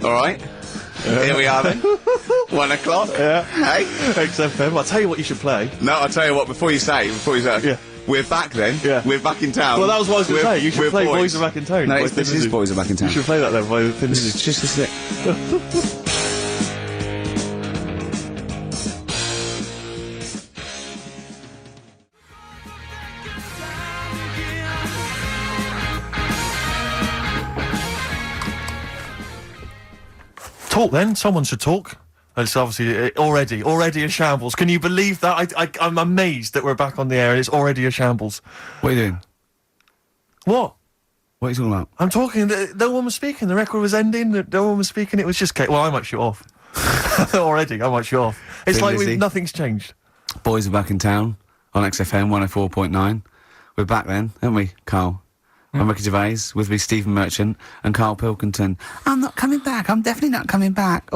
All right. Here we are then. 1 o'clock. Yeah. Hey. XFM. I'll tell you what you should play. No, I'll tell you what. Before you say. Yeah. We're back then. Yeah. We're back in town. Well, that was what I was going to say. You should we're play Boys Are Back in Town. No, by this Thin is Lizzy. Boys Are Back in Town. You should play that then by Thin Lizzy. It's just a sec. Talk then. Someone should talk. It's obviously already a shambles. Can you believe that? I'm amazed that we're back on the air and it's already a shambles. What are you doing? What? What are you talking about? I'm talking. No one was speaking. The record was ending. No one was speaking. It was just. Well, I might shoot off. Already, I might shoot off. It's Thin like Lizzy. nothing's changed. Boys Are Back in Town on XFM 104.9. We're back then, aren't we, Carl? I'm Ricky Gervais, with me Stephen Merchant and Karl Pilkington. I'm not coming back, I'm definitely not coming back.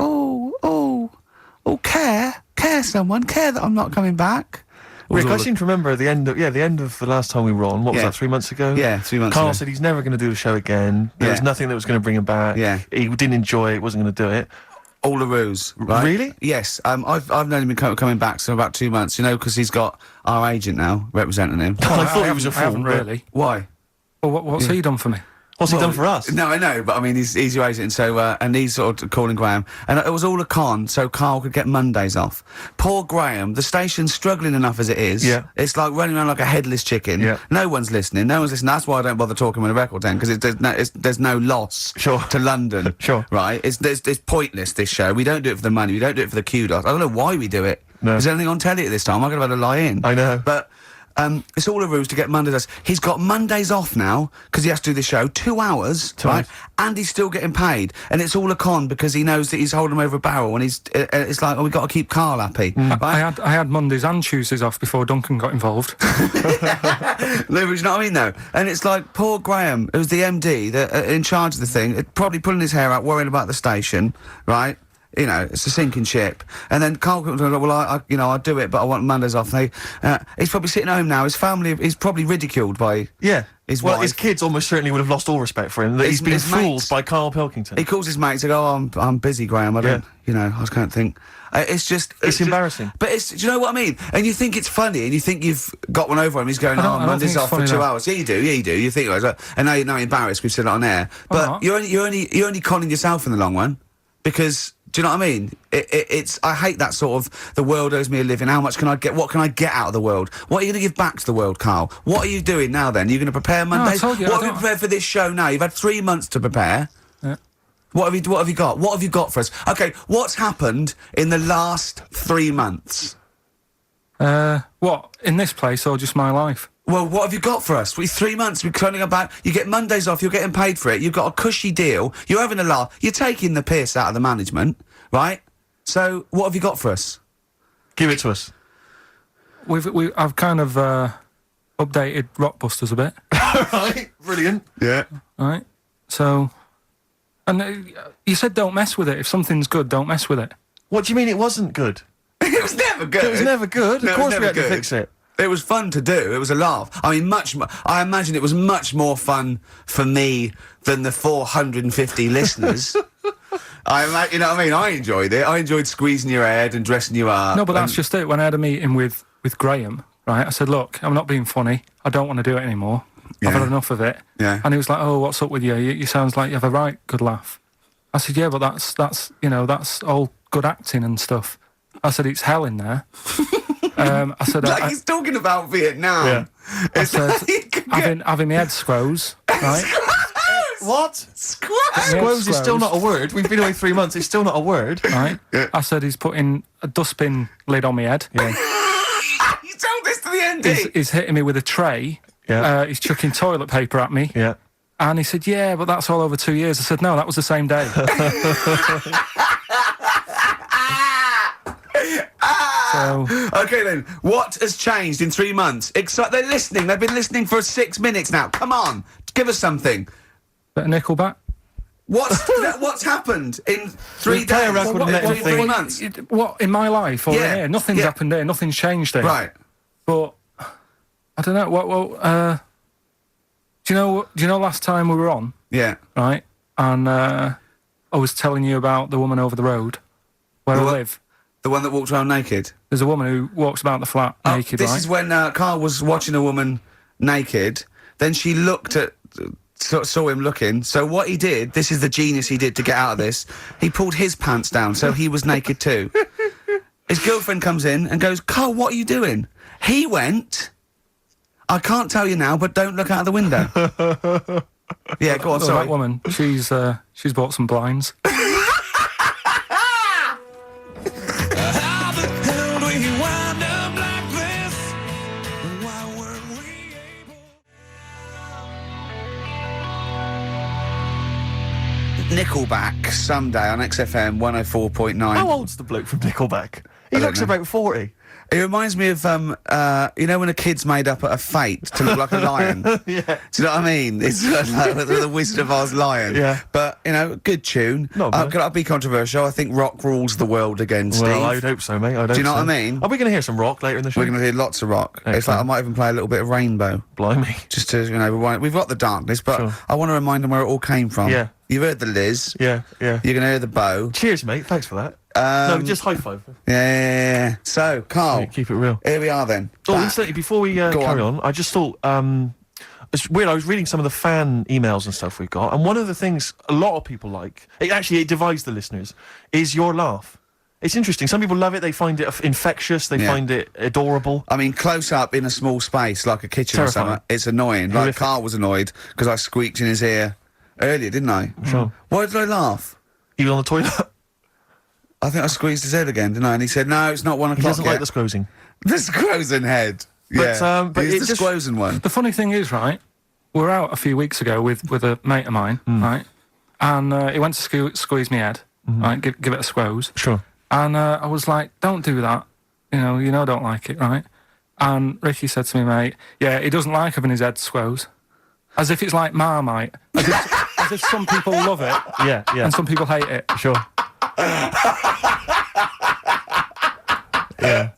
Care someone, care that I'm not coming back. Rick, I seem to remember the end of the last time we were on. What was that, 3 months ago? Yeah, 3 months ago. Carl said he's never going to do the show again. There was nothing that was going to bring him back. Yeah. He didn't enjoy it, wasn't going to do it. All the ruse, right? Really? Yes, I've known him coming back for about 2 months, you know, because he's got our agent now representing him. I thought he was a I fool. haven't really. Why? Well, what's he done for me? What's he done for us? No, I know, but I mean, he's your agent, so, and he's sort of calling Graham. And it was all a con, so Carl could get Mondays off. Poor Graham, the station's struggling enough as it is. Yeah. It's like running around like a headless chicken. Yeah. No one's listening. That's why I don't bother talking with a record then, because there's no loss to London. Sure. Right? It's pointless, this show. We don't do it for the money, we don't do it for the kudos. I don't know why we do it. No. Is there anything on telly at this time? I could have had a lie in. I know. But it's all a ruse to get Mondays off. He's got Mondays off now, because he has to do the show, 2 hours, right? And he's still getting paid. And it's all a con, because he knows that he's holding him over a barrel, and it's like, we've got to keep Carl happy. Right? I had Mondays and Tuesdays off before Duncan got involved. No, but you know what I mean, though? And it's like, poor Graham, who's the MD, in charge of the thing, probably pulling his hair out, worrying about the station, right? You know, it's a sinking ship. And then Carl comes and goes, well, I'll do it, but I want Mondays off. He's probably sitting home now. His family, he's probably ridiculed by his wife. His kids almost certainly would have lost all respect for him. That he's been his fooled mates. by Karl Pilkington. He calls his mates and goes, I'm busy, Graham. I don't, I just can't think. It's just... It's embarrassing. But do you know what I mean? And you think it's funny, and you think you've got one over him. He's going, I don't Monday's think off it's for 2 funny, hours. Yeah, you do. You think, and now you're not embarrassed we've said it on air. But you're only conning yourself in the long run, because... Do you know what I mean? I hate that sort of, the world owes me a living, how much can I get, what can I get out of the world? What are you going to give back to the world, Carl? What are you doing now then? You're going to prepare Mondays? I told you, what have you prepared for this show now? You've had 3 months to prepare. Yeah. What have you got? What have you got for us? Okay, what's happened in the last 3 months? What, in this place or just my life? Well, what have you got for us? 3 months, we're turning about, you get Mondays off, you're getting paid for it, you've ve got a cushy deal, you're having a laugh, you're taking the piss out of the management, right? So, what have you got for us? Give it to us. I've kind of updated Rockbusters a bit. Right, brilliant. Yeah. Right? So... And you said don't mess with it. If something's good, don't mess with it. What do you mean it wasn't good? It was never good. It was never good. No, Of it was course we never had to good. fix it. It was fun to do. It was a laugh. I mean, I imagine it was much more fun for me than the 450 listeners. You know what I mean? I enjoyed it. I enjoyed squeezing your head and dressing you up. No, but that's just it. When I had a meeting with Graham, right, I said, look, I'm not being funny. I don't want to do it anymore. I've had enough of it. Yeah. And he was like, oh, what's up with you? You sounds like you have a right good laugh. I said, yeah, but that's all good acting and stuff. I said, it's hell in there. I said, like he's talking about Vietnam. Yeah. I said, having my head scrows, right? What? Squoze is still not a word. We've been away 3 months. It's still not a word. Right? Yeah. I said, he's putting a dustbin lid on my head. Yeah. You told this to the MD. He's hitting me with a tray. Yeah. He's chucking toilet paper at me. Yeah. And he said, yeah, but that's all over 2 years. I said, no, that was the same day. Okay then, what has changed in 3 months? They're listening. They've been listening for 6 minutes now. Come on, give us something. Bit of Nickelback. What's happened in 3 days? Play a record and let him 3 think. months. What, in my life or Yeah, here? Nothing's yeah. happened here. Nothing's changed here. Right. But, I don't know, Do you know last time we were on, Yeah. right? And I was telling you about the woman over the road where I live. The one that walks around naked? There's a woman who walks about the flat naked, This right? is when Carl was watching a woman naked, then she looked at... saw him looking, so what he did, this is the genius he did to get out of this, he pulled his pants down, so he was naked too. His girlfriend comes in and goes, Carl, what are you doing? He went, I can't tell you now, but don't look out of the window. Yeah, go on, sorry. That woman, she's bought some blinds. Nickelback, someday on XFM 104.9. How old's the bloke from Nickelback? He I don't looks know. about 40. It reminds me of, you know when a kid's made up a fate to look like a lion? Yeah. Do you know what I mean? It's like the Wizard of Oz lion. Yeah. But, you know, good tune. Not bad. Could I be controversial? I think rock rules the world again, Steve. Well, I would hope so, mate. I Do you know what I mean? Are we going to hear some rock later in the show? We're going to hear lots of rock. It's like Excellent. I might even play a little bit of Rainbow. Blimey. Just to, you know, we've got the darkness, but Sure. I want to remind them where it all came from. Yeah. You've heard the Liz. Yeah, yeah. You're going to hear the bow. Cheers, mate. Thanks for that. No, just high five. Yeah. So, Carl, Keep it real. here we are then. Oh, Back. incidentally, before we carry on, I just thought, it's weird, I was reading some of the fan emails and stuff we've got, and one of the things a lot of people like, it divides the listeners, is your laugh. It's interesting. Some people love it, they find it infectious, they Yeah. find it adorable. I mean, close up in a small space, like a kitchen Terrifying. or something, it's annoying. Like, Horrific. Carl was annoyed because I squeaked in his ear earlier, didn't I? Sure. Why did I laugh? He was on the toilet. I think I squeezed his head again, didn't I? And he said, no, it's not 1 He o'clock doesn't yet. like the squozing. The Squozen head. Yeah. but He's it the just- Squozen one. The funny thing is, right, we were out a few weeks ago with a mate of mine, right, and he went to squeeze me head, right, give it a squoze. Sure. And I was like, don't do that. You know I don't like it, right? And Ricky said to me, mate, yeah, he doesn't like having his head squoze. As if it's like Marmite. As if some people love it Yeah, yeah. and some people hate it. Sure. Yeah.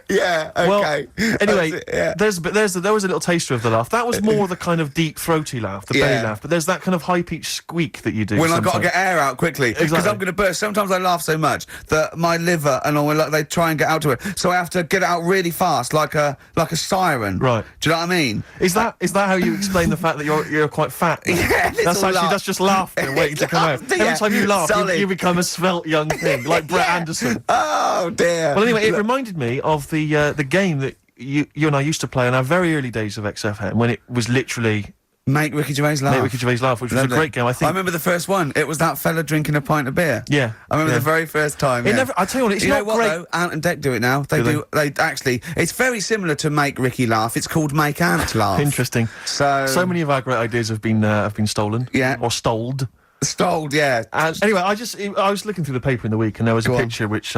Yeah, okay. Well, anyway, That's it, yeah. there was a little taster of the laugh. That was more the kind of deep throaty laugh, the belly Yeah. laugh. But there's that kind of high pitched squeak that you do. When I've got to sometimes. get air out quickly, because Exactly. I'm going to burst. Sometimes I laugh so much that my liver and all, like, they try and get out to it, so I have to get it out really fast, like a siren. Right. Do you know what I mean? Is that how you explain the fact that you're quite fat? Yeah, it's that's all actually laugh. that's just laughter waiting to come out. Laughter, Every yeah. time you laugh, Solid. you become a svelte young thing, like Brett Yeah. Anderson. Oh dear. Well, anyway, it reminded me of the game that you and I used to play in our very early days of XFM, when it was literally Make Ricky Gervais laugh. Make Ricky Gervais laugh, which was Lovely. a great game. I think. I remember the first one. It was that fella drinking a pint of beer. Yeah, I remember yeah. the very first time. It yeah. never- I tell you what, it's you not know what, great- though? Ant and Dec do it now. They Do They actually. It's very similar to Make Ricky Laugh. It's called Make Ant Laugh. Interesting. So many of our great ideas have been stolen. Yeah. Or stoled. Stoled, yeah. And anyway, I was looking through the paper in the week, and there was Go a on. picture which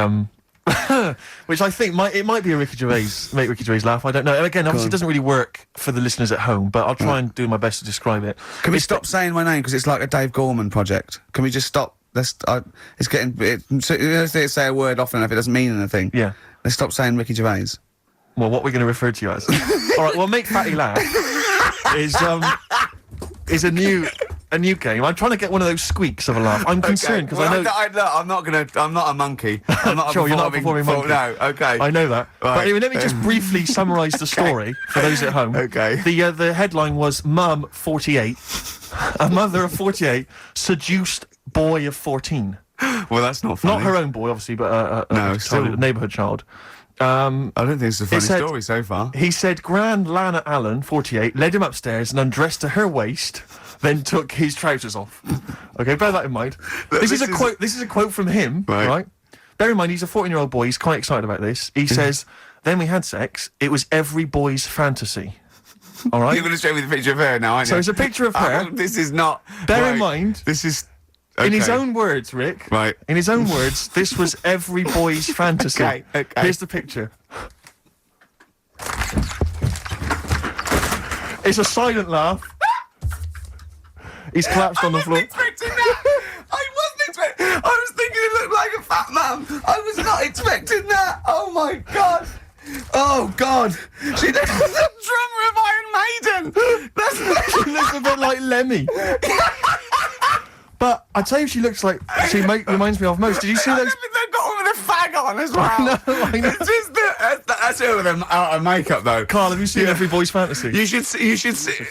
which I think might be a Ricky Gervais, make Ricky Gervais laugh. I don't know. And again, obviously, on. it doesn't really work for the listeners at home, but I'll try and do my best to describe it. Can we stop saying my name because it's like a Dave Gorman project? Can we just stop? It's getting. They say a word often enough, it doesn't mean anything. Yeah. Let's stop saying Ricky Gervais. Well, what we're going to refer to you as. All right. Well, Make Fatty Laugh is a new game. I'm trying to get one of those squeaks of a laugh. I'm concerned because I know. I'm not a monkey. I'm not Sure, you're not a performing monkey. No, okay. I know that. But Right. anyway, let me just briefly summarise the story for those at home. Okay. The headline was Mum 48, a mother of 48 seduced boy of 14. Well, that's not funny. Not her own boy, obviously, but No, a still- neighbourhood child. I don't think it's a funny said- story so far. He said Grand Lana Allen, 48, led him upstairs and undressed to her waist, then took his trousers off. Okay, bear that in mind. This is a quote. This is a quote from him, Right. right? Bear in mind, he's a 14-year-old boy. He's quite excited about this. He says, "Then we had sex. It was every boy's fantasy." All right. You're going to show me the picture of her now, aren't you? So it's a picture of her. This is not. Bear in right. mind- This is. In his okay. own words, Rick. Right. In his own words, this was every boy's fantasy. Okay. Here's the picture. It's a silent laugh. He's collapsed on the floor. Expecting that. I wasn't expecting. I was thinking it looked like a fat man. I was not expecting that. Oh my god. Oh god. She was the drummer of Iron maiden. She looks a bit like Lemmy. But I tell you, she looks like reminds me of most. Did you see those? They've got one with a fag on as well. I know. It's just that's two of them out of makeup though. Carl, have you seen Every Boy's Fantasy? You should see.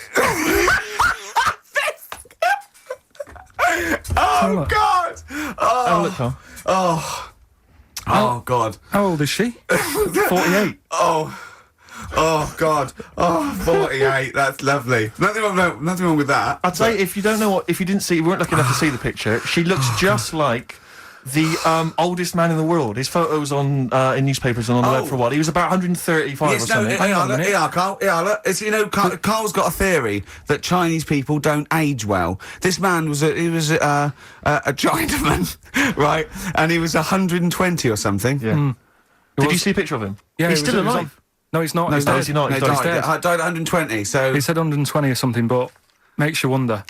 Oh God! Have a look, Carl. Oh God! How old is she? 48. Oh God! 48. That's lovely. Nothing wrong with that. I'd say if you weren't lucky enough to see the picture, she looks just like the oldest man in the world. His photos on in newspapers and on the web for a while. He was about 135 or something. Carl. Look, it's, Carl's got a theory that Chinese people don't age well. This man was a Chinaman, right? And he was 120 or something. Yeah. Did you see a picture of him? Yeah, he's still alive. No, he's not. No, He's is he not? No, He's he dead. died at 120. So He said 120 or something, but makes you wonder.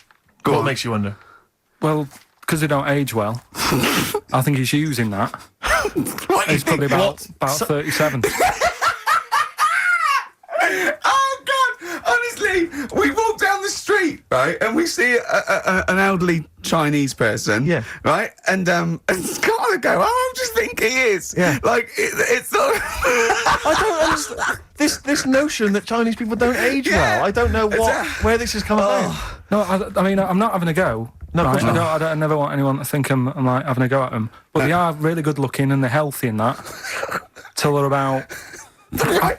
What makes you wonder? Well, because they don't age well. I think he's using that. He's probably about 37. Oh God! Honestly, we walk down the street, right, and we see an elderly Chinese person, Yeah. right, and it's kind of go, oh, I just think he is, Yeah. like it's not. I don't understand this notion that Chinese people don't age well. I don't know where this has come about. No, I mean, I'm not having a go. No, of right? course not. I never want anyone to think I'm like having a go at them. But they are really good looking and they're healthy and that. Till they're about.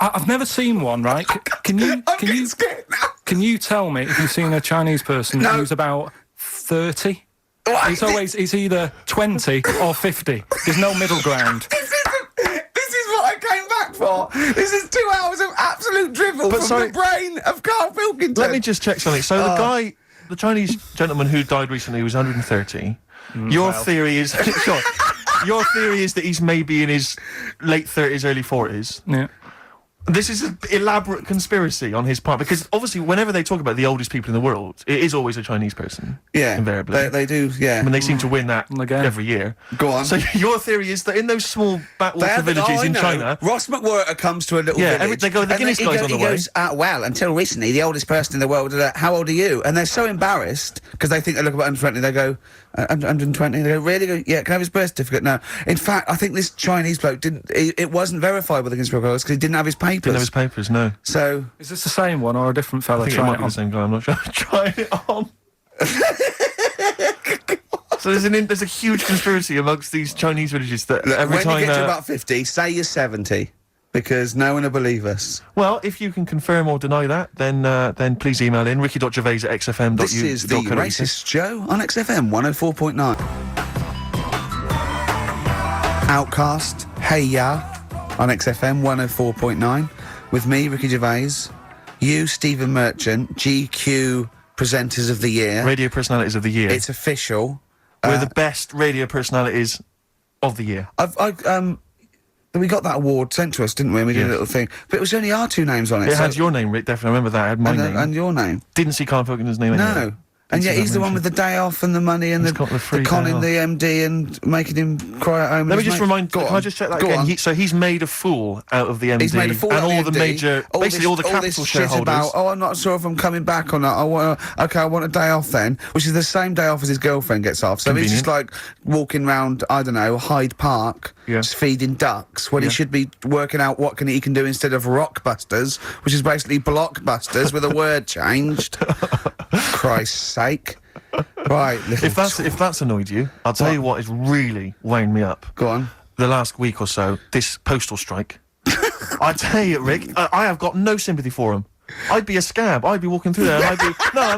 I've never seen one. Right? Can you Scared now. can you tell me if you've seen a Chinese person who's about 30? It's either 20 or 50. There's no middle ground. This is what I came back for. This is 2 hours of absolute drivel from the brain of Karl Pilkington. Let me just check something. So the Chinese gentleman who died recently was 130. Your theory is sure. Your theory is that he's maybe in his late 30s, early 40s. Yeah. This is an elaborate conspiracy on his part, because obviously whenever they talk about the oldest people in the world, it is always a Chinese person. Yeah, invariably. they do. Yeah, I mean, they seem to win that Again. every year. Go on. So your theory is that in those small backwater villages in China, Ross McWhirter comes to a little village. they go, the Guinness guy's on the way. He goes, well, until recently, the oldest person in the world. How old are you? And they're so embarrassed because they think they look about 120. They go, 120. They go, really? Go, yeah. Can I have his birth certificate? No. In fact, I think this Chinese bloke didn't. It wasn't verified by the conspiracy because he didn't have his papers. Didn't have his papers. No. So Is this the same one or a different fella I think it trying might it be on? the same guy. I'm not sure. Try it on. So there's a huge conspiracy amongst these Chinese villages that every when time you get to about 50, say you're 70 because no one will believe us. well, if you can confirm or deny that, then please email in ricky.gervais@xfm.u. This is the Racist Show on XFM 104.9. Outcast, Hey Ya on XFM 104.9 with me, Ricky Gervais, you, Stephen Merchant, GQ Presenters of the Year. Radio Personalities of the Year. It's official. We're the best radio personalities of the year. We got that award sent to us, didn't we? And we did a little thing. But it was only our two names on it. It had your name, Rick, definitely. I remember that. It had my name. And your name. Didn't see Karl Pilkington's name anyway. No. And yet he's the one with the day off and the money and He's the got the free conning day the MD and making him cry at home. Let me just remind. Go Can on. I just check that Go again? on. So he's made a fool out of the MD He's made a fool and out of all the the MD, major, basically all the capital this shit shareholders. About, I'm not sure if I'm coming back or not. I want a day off then, which is the same day off as his girlfriend gets off. So he's just like walking round, I don't know, Hyde Park, just feeding ducks when he should be working out what he can do instead of Rockbusters, which is basically Blockbusters with a word changed. Christ's sake. Right. If that's annoyed you, I'll tell you what has really wound me up. Go on. The last week or so, this postal strike. I tell you, Rick, I have got no sympathy for him. I'd be a scab. I'd be walking through there, and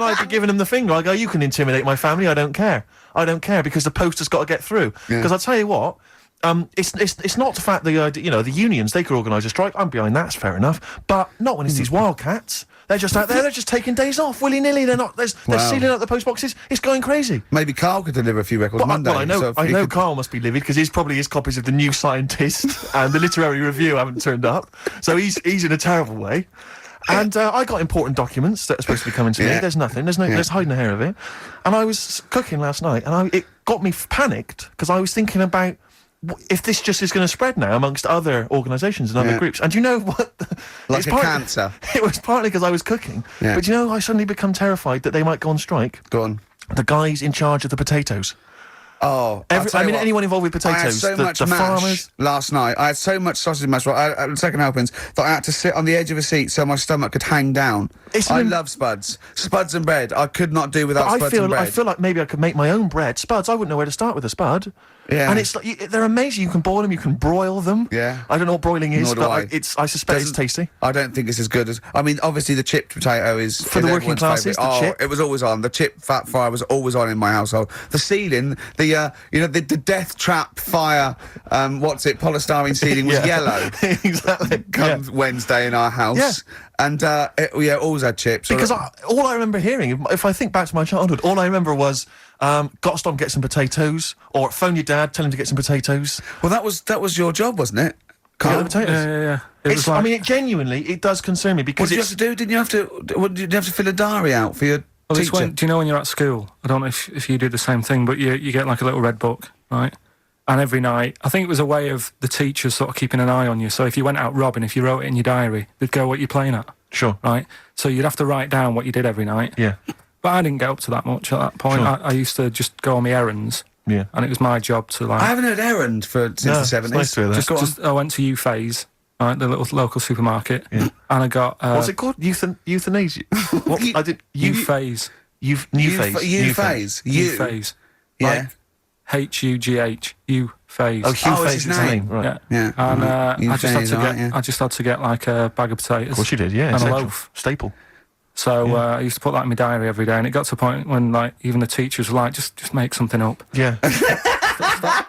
I'd be giving him the finger. I go, you can intimidate my family. I don't care. I don't care because the post has got to get through. Because I'll tell you what. It's not the fact that the unions, they could organise a strike. I'm behind that. It's fair enough, but not when it's these wildcats. They're just out there. They're just taking days off willy nilly. They're not. They're sealing up the post boxes. It's going crazy. Maybe Carl could deliver a few records Monday. Well, I know Carl must be livid because probably his copies of the New Scientist and the Literary Review haven't turned up. So he's in a terrible way. And I got important documents that are supposed to be coming to me. There's nothing. There's hiding a hair of it. And I was cooking last night, and it got me panicked because I was thinking about if this just is going to spread now amongst other organisations and other Yeah. groups. And do you know what? Like It's a cancer. It was partly because I was cooking. Yeah. But do you know, I suddenly become terrified that they might go on strike. Go on. The guys in charge of the potatoes. Oh, I'll tell I you mean, what, anyone involved with I had potatoes, so much the mash farmers. last night. I had so much sausage mash at second helpings that I had to sit on the edge of a seat so my stomach could hang down. I love spuds. Spuds and bread. I could not do without spuds and bread. I feel like maybe I could make my own bread. Spuds, I wouldn't know where to start with a spud. Yeah. And it's like, they're amazing. You can boil them, you can broil them. Yeah. I don't know what broiling is, Nor do but I. I suspect it's tasty. I don't think it's as good as... I mean, obviously the chipped potato is... For the working everyone's classes, favourite. the chip. It was always on. The chip fat fire was always on in my household. The ceiling, the death trap fire, polystyrene ceiling was Yeah. yellow. Exactly. Come Yeah. Wednesday in our house. Yeah. And, always had chips. Because all I remember hearing, if I think back to my childhood, all I remember was, got to stop and get some potatoes, or phone your dad, tell him to get some potatoes. Well, that was your job, wasn't it? Get Carl? the potatoes. Yeah. It was like, I mean, it genuinely, it does concern me What because did you have to do? Did you have to fill a diary out for your well, it's teacher? do you know when you're at school? I don't know if you do the same thing, but you get like a little red book, right? And every night, I think it was a way of the teachers sort of keeping an eye on you. So if you went out robbing, if you wrote it in your diary, they'd go, what you're playing at, Sure. right? So you'd have to write down what you did every night. Yeah. But I didn't get up to that much at that point. Sure. I used to just go on my errands. Yeah. And it was my job to like... I haven't heard errand since the 70s. it's nice to hear that. I went to U-Phase, right, the little local supermarket, and I got... What's it called? Euthanasia? What? I did... U-Phase. New phase. U-Phase. U-Phase. Yeah. Like H-U-G-H. U-Phase. Oh, Hugh Oh, it's Phase his is his name. name, right. Yeah. Yeah. And I just had to right, get... yeah. I just had to get like a bag of potatoes. Of course you did, yeah. And a essential. loaf. Staple. So I used to put that in my diary every day, and it got to a point when like even the teachers were like, just make something up. Yeah.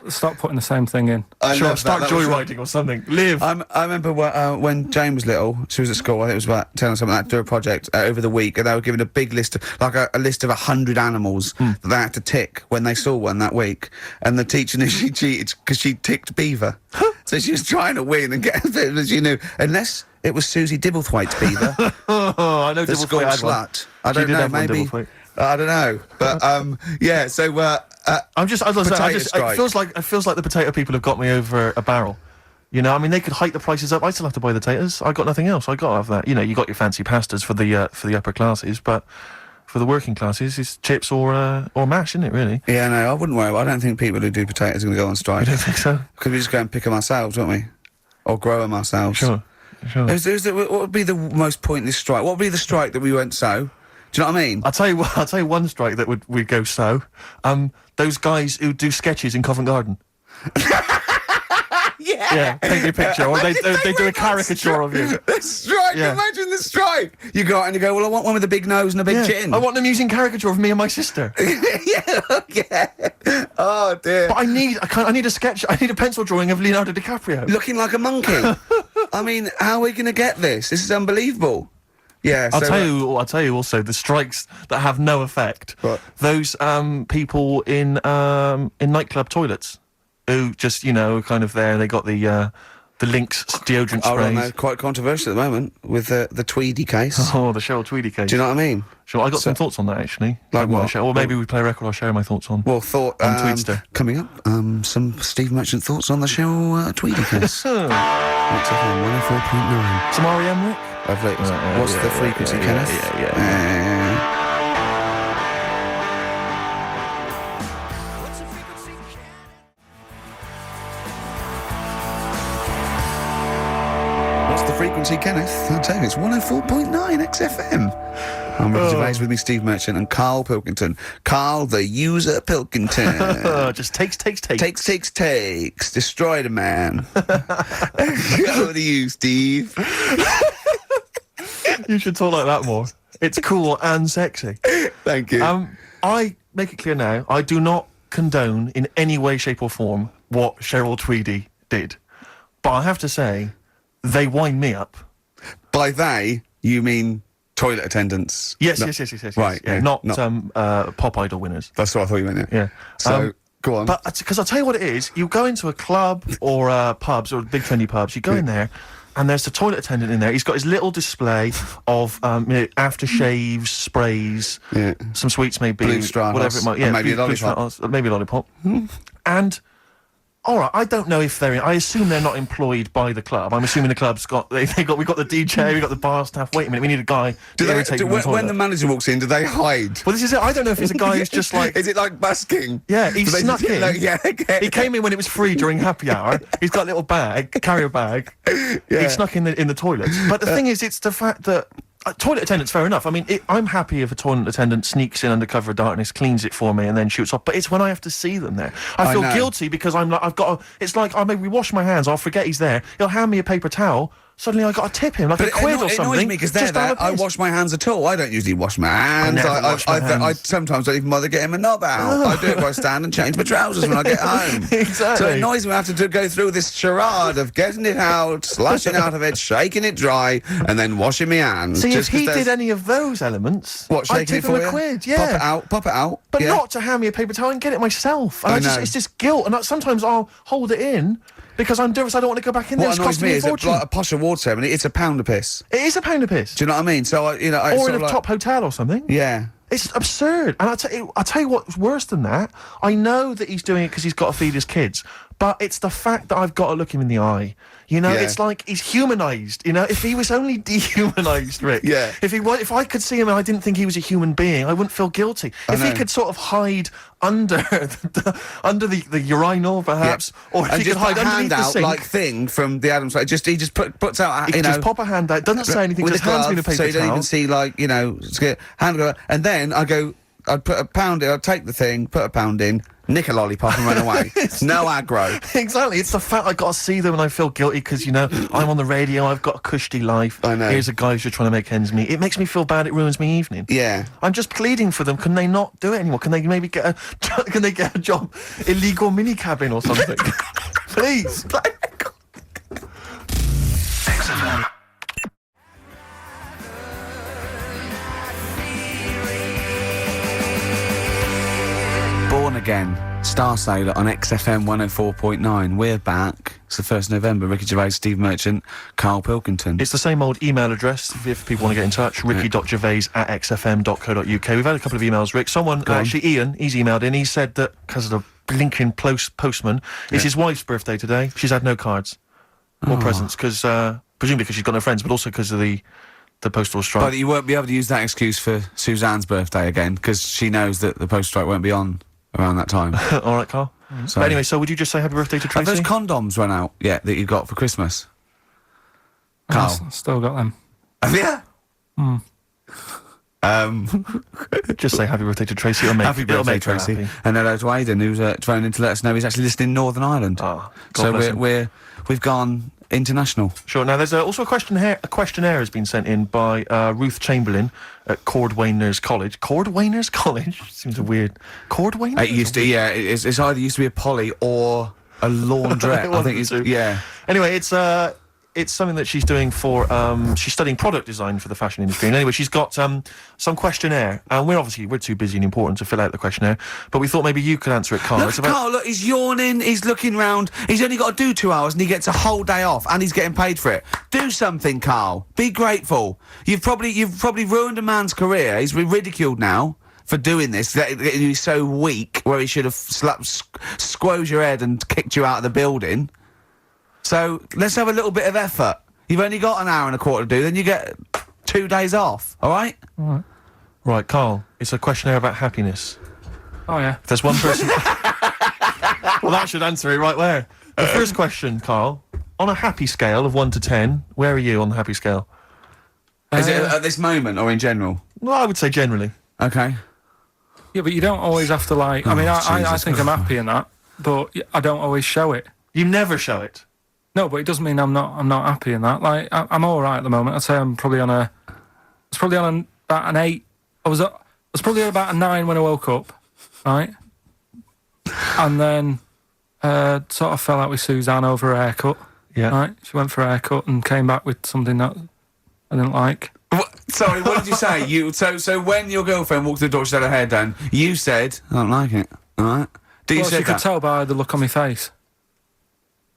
Stop putting the same thing in. I Sure, love start that. That was- joyriding or something. Live. I remember when Jane was little, she was at school, I think it was about 10 or something, like that, do a project over the week, and they were given a big list, a list of 100 animals that they had to tick when they saw one that week. And the teacher knew she cheated because she ticked beaver. So she was trying to win and get a bit, but she knew, unless it was Susie Dibblethwaite's beaver, Oh, I know the Dibblethwaite school had one. slut. I She don't did know, have one, maybe. Dibblethwaite. I don't know. But, yeah, so... it feels like the potato people have got me over a barrel. You know, I mean, they could hike the prices up. I still have to buy the potatoes. I got nothing else. I got to have that. You know, you got your fancy pastas for the upper classes, but for the working classes, it's chips or mash, isn't it? Really? Yeah, no, I wouldn't worry. I don't think people who do potatoes are going to go on strike. I don't think so. Because we just go and pick them ourselves, won't we? Or grow them ourselves. Sure. What would be the most pointless strike? What would be the strike that we won't sow? Do you know what I mean? I'll tell you one strike that would go so. Those guys who do sketches in Covent Garden. Yeah, take your picture, or they do a caricature of you. The strike, Yeah. imagine the strike. You go out and you go, well, I want one with a big nose and a big chin. I want them using caricature of me and my sister. yeah. Oh, dear. But I need a sketch. I need a pencil drawing of Leonardo DiCaprio. Looking like a monkey. I mean, how are we going to get this? This is unbelievable. Yeah, I'll tell you also the strikes that have no effect. What? Those people in nightclub toilets who just kind of there. They got the Lynx deodorant I don't know, sprays. quite controversial at the moment with the Tweedy case. Oh, the Cheryl Tweedy case. Do you know what I mean? Sure, I got some thoughts on that actually. Like I might what? share- or maybe we play a record. I'll share my thoughts on. Well, thought On Tweedster. coming up, some Steve Merchant thoughts on the Cheryl Tweedy case. What's FM 104.9? Some R.E.M. Rick. Lovely. What's the frequency, Kenneth? Yeah. What's the frequency, Kenneth? I'll tell you, it's 104.9 XFM. I'm Ricky Gervais, with me, Steve Merchant and Karl Pilkington. Karl, the user Pilkington. Just takes. Takes. Destroy the man. Over to you, Steve. You should talk like that more. It's cool and sexy. Thank you. I make it clear now, I do not condone in any way, shape or form what Cheryl Tweedy did. But I have to say, they wind me up. By they, you mean toilet attendants? Yes, No. yes. Right, Yeah, yeah, not not- Pop Idol winners. That's what I thought you meant, yeah. Yeah. So, go on. But because I'll tell you what it is, you go into a club or pubs or big trendy pubs, you go in there and there's the toilet attendant in there. He's got his little display of aftershaves, sprays, some sweets maybe, Blue Stratos, whatever it might, and maybe a Blue lollipop. Stratos, maybe a lollipop. And all right, I don't know if I assume they're not employed by the club. I'm assuming the club's got, we got the DJ, we got the bar staff. Wait a minute, we need a guy to irritate them in the toilet. When the manager walks in, do they hide? Well, this is it. I don't know if it's a guy who's just like... Is it like busking? Yeah, he snuck in. Okay. He came in when it was free during happy hour. He's got a little carrier bag. Yeah. He snuck in the toilet. But the thing is, it's the fact that toilet attendants, fair enough. I mean, I'm happy if a toilet attendant sneaks in under cover of darkness, cleans it for me, and then shoots off. But it's when I have to see them there. I feel guilty because I'm like, it's like I maybe wash my hands, I'll forget he's there. He'll hand me a paper towel. Suddenly I got to tip him like a quid or something. It annoys me because I wash my hands at all. I don't usually wash my hands. I sometimes don't even bother getting my knob out. I do it by stand and change my trousers when I get home. Exactly. So it annoys me I have to go through this charade of getting it out, slashing out of it, shaking it dry, and then washing my hands. See, if he did any of those elements, what, I'd tip him a quid, yeah. Pop it out. But not to hand me a paper towel and get it myself. And it's just guilt. And sometimes I'll hold it in because I'm nervous. I don't want to go back in there. What annoys me is like a posh award ceremony. It's a pound a piss. It is a pound a piss. Do you know what I mean? So or in a top hotel or something. Yeah. It's absurd. And I'll tell you what's worse than that. I know that he's doing it because he's got to feed his kids. But it's the fact that I've got to look him in the eye. You know, it's like he's humanised. You know, if he was only dehumanised, Rick. Yeah. If I could see him and I didn't think he was a human being, I wouldn't feel guilty. If he could sort of hide under the urinal, perhaps, or if he could hide underneath the sink, like Thing from the Addams Family. He just puts out. He just pop a hand out. Doesn't say anything. Just hands me the paper so you don't even see hand. And then I'd put a pound in. I'd take the thing, put a pound in, nick a lollipop and run away. No aggro. Exactly. It's the fact I got to see them and I feel guilty because, I'm on the radio, I've got a cushy life. I know. Here's a guy who's just trying to make ends meet. It makes me feel bad. It ruins my evening. Yeah. I'm just pleading for them. Can they not do it anymore? Can they maybe get a job? Illegal mini cabin or something? Please. Born Again, Star Sailor on XFM 104.9. We're back. It's the 1st of November. Ricky Gervais, Steve Merchant, Karl Pilkington. It's the same old email address if people want to get in touch. ricky.gervais@xfm.co.uk. We've had a couple of emails, Rick. Someone, actually Ian, he's emailed in. He said that because of the blinking postman, it's his wife's birthday today. She's had no cards or presents because, presumably because she's got no friends, but also because of the postal strike. But you won't be able to use that excuse for Suzanne's birthday again because she knows that the postal strike won't be on around that time. All right, Carl. But anyway, so would you just say happy birthday to Tracy? Have those condoms run out yet that you got for Christmas? Carl? I've still got them. Have you? Just say happy birthday to Tracy. Happy birthday, Tracy. Happy. And hello to Aidan, who's phoning in to let us know he's actually listening in Northern Ireland. Oh, so we've gone international. Sure. Now, there's also a questionnaire has been sent in by Ruth Chamberlain at Cordwainers College. Cordwainers College? Seems a weird... Cordwainers? It used to, yeah. It's either used to be a poly or a laundrette. I think it's... Yeah. Anyway, it's something that she's doing for, she's studying product design for the fashion industry. And anyway, she's got some questionnaire. And we're too busy and important to fill out the questionnaire. But we thought maybe you could answer it, Carl. Carl, look, he's yawning, he's looking round. He's only got to do 2 hours and he gets a whole day off and he's getting paid for it. Do something, Carl. Be grateful. You've probably ruined a man's career. He's ridiculed now for doing this. He's so weak where he should have squoze your head and kicked you out of the building. So, let's have a little bit of effort. You've only got an hour and a quarter to do, then you get 2 days off, all right? All right. Right, Carl, it's a questionnaire about happiness. Oh, yeah. If there's one person... Well, that should answer it right there. The first question, Carl, on a happy scale of 1 to 10, where are you on the happy scale? Is it at this moment or in general? Well, I would say generally. Okay. Yeah, but you don't always have to, like... I think I'm happy in that, but I don't always show it. You never show it? No, but it doesn't mean I'm not happy in that. Like, I'm all right at the moment. I'd say I'm probably on about an 8. I was probably on about a 9 when I woke up, right? And then sort of fell out with Suzanne over a haircut. Yeah. Right? She went for a haircut and came back with something that I didn't like. Sorry, what did you say? So when your girlfriend walked through the door, she had her hair done, you said, I don't like it, all right? She could tell by the look on my face.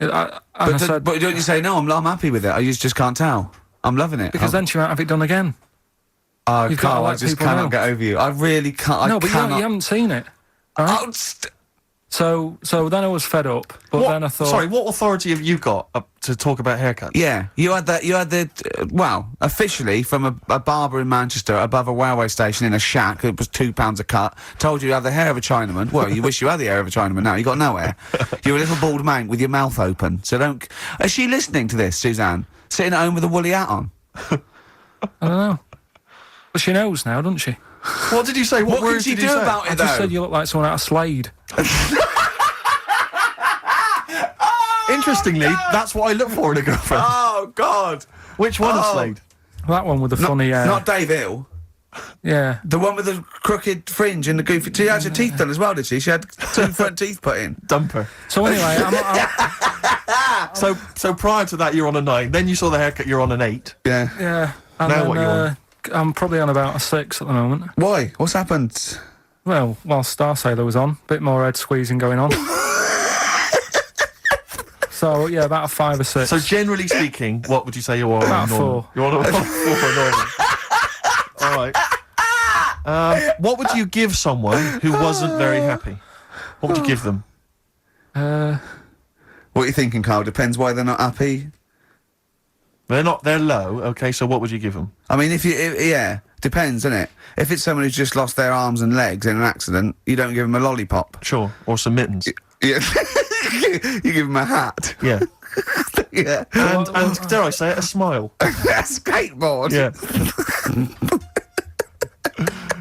But don't you say, no, I'm happy with it, I just can't tell. I'm loving it. Because then she might have it done again. Oh, Carl, I just cannot get over you. I really can't. No, but you haven't seen it. Right? So then I was fed up, but then I thought... Sorry, what authority have you got to talk about haircuts? Yeah, you had the well, officially from a barber in Manchester above a railway station in a shack. It was £2 a cut. Told you have the hair of a Chinaman. Well, you wish you had the hair of a Chinaman now. You got no hair. You're a little bald man with your mouth open. So don't. Is she listening to this, Suzanne? Sitting at home with a woolly hat on. I don't know. But she knows now, doesn't she? What did you say? What words can she did you do say? about it I though? just said you look like someone out of Slade. Interestingly, that's what I look for in a girlfriend. Oh God! Which one of Slade? That one with the funny... Not Dave Hill. Yeah. The one with the crooked fringe and the goofy. She had her teeth done as well, did she? She had 2 front teeth put in. Dumper. So anyway, So prior to that, you're on a 9. Then you saw the haircut, you're on an 8. Yeah. yeah. And Now then, what you on? I'm probably on about a 6 at the moment. Why? What's happened? Well, while Star Sailor was on, bit more head squeezing going on. So yeah, about a 5 or 6. So generally speaking, what would you say you're on? About normal? 4. You're on a 4 normal. All right. What would you give someone who wasn't very happy? What would you give them? What are you thinking, Carl? Depends why they're not happy. They're low. Okay, so what would you give them? I mean, yeah, depends, isn't it? If it's someone who's just lost their arms and legs in an accident, you don't give them a lollipop. Sure, or some mittens. Yeah. You give them a hat. Yeah. Yeah. And dare I say it, a smile. A skateboard. Yeah.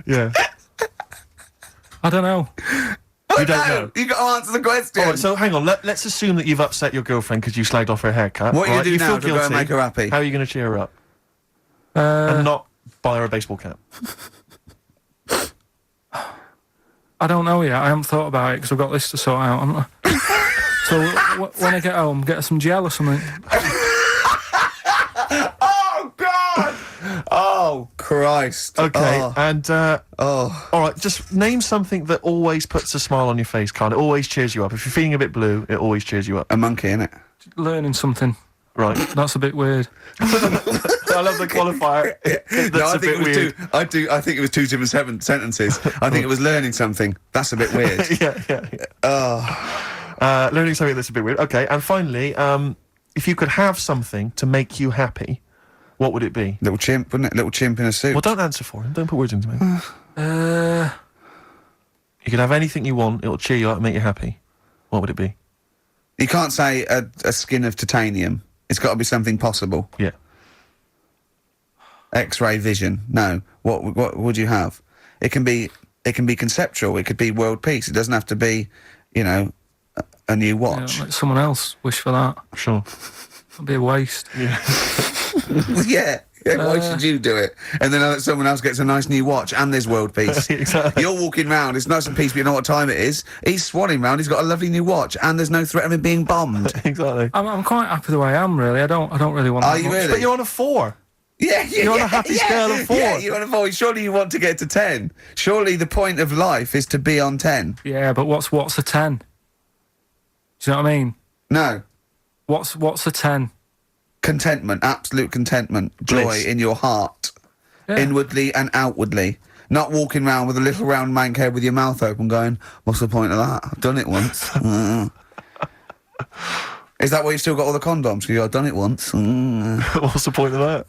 Yeah. I don't know. You don't know. You got to answer the question. All right, so hang on. Let's assume that you've upset your girlfriend because you slagged off her haircut. What are you right? do You now feel to go guilty. and make her happy? How are you going to cheer her up? And not buy her a baseball cap. I don't know yet. I haven't thought about it because I've got this to sort out, haven't I? So when I get home, get her some gel or something. Oh, God! Oh, Christ. Okay, Oh. and all right, just name something that always puts a smile on your face, Carl. It always cheers you up. If you're feeling a bit blue, it always cheers you up. A monkey, innit? Learning something. Right. That's a bit weird. I love the qualifier. That's No, I a think bit it was weird. I think it was 2 different sentences. I think it was learning something. That's a bit weird. Yeah. Learning something that's a bit weird. Okay, and finally, if you could have something to make you happy, what would it be? Little chimp, wouldn't it? Little chimp in a suit. Well, don't answer for him. Don't put words into me. You could have anything you want. It'll cheer you up and make you happy. What would it be? You can't say a skin of titanium. It's got to be something possible. Yeah. X-ray vision. No. What would you have? It can be conceptual. It could be world peace. It doesn't have to be, a new watch. Let someone else wish for that. Sure. That'd be a waste. Yeah. Yeah. Why should you do it? And then someone else gets a nice new watch and there's world peace. Exactly. You're walking round, it's nice and peaceful, you know what time it is. He's swanning round, he's got a lovely new watch and there's no threat of him being bombed. Exactly. I'm quite happy the way I am, really. I don't really want Are that you much. really? But you're on a 4. Yeah, You're on a happy scale of 4. Yeah, you're on a 4. Surely you want to get to 10. Surely the point of life is to be on 10. Yeah, but what's a 10? Do you know what I mean? No. What's a 10? Contentment, absolute contentment, joy Bliss. in your heart, Yeah. inwardly and outwardly. Not walking around with a little round mank head with your mouth open going, what's the point of that? I've done it once. Is that why you've still got all the condoms? Because I've done it once. What's the point of that?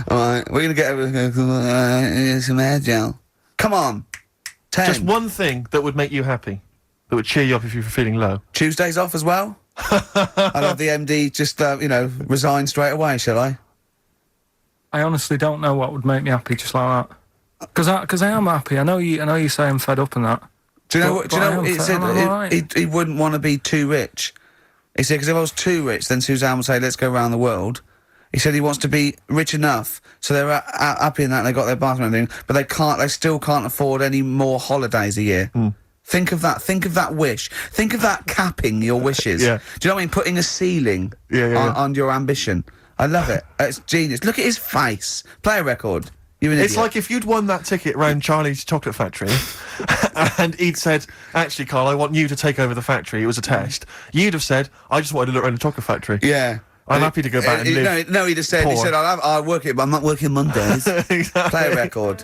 Alright, we're going to get some hair gel. Come on. 10. Just one thing that would make you happy, that would cheer you up if you were feeling low. Tuesdays off as well? I'll have the MD just, resign straight away, shall I? I honestly don't know what would make me happy just like that. Because I am happy. I know you say I'm fed up and that. Do you know But- what? Do you but I know? am He fed- said I'm alright. he wouldn't want to be too rich. He said because if I was too rich, then Suzanne would say, "Let's go around the world." He said he wants to be rich enough so they're happy in that and they got their bathroom and everything, but they can't. They still can't afford any more holidays a year. Think of that. Think of that wish. Think of that capping your wishes. Yeah. Do you know what I mean? Putting a ceiling Yeah. on your ambition. I love it. It's genius. Look at his face. Play a record. You're an It's idiot. like if you'd won that ticket round Charlie's Chocolate Factory and he'd said, actually, Carl, I want you to take over the factory. It was a test. You'd have said, I just wanted to look around the chocolate factory. Yeah. I'm happy to go back and live. No, he'd have said, poor. I'll work it, but I'm not working Mondays. Exactly. Play a record.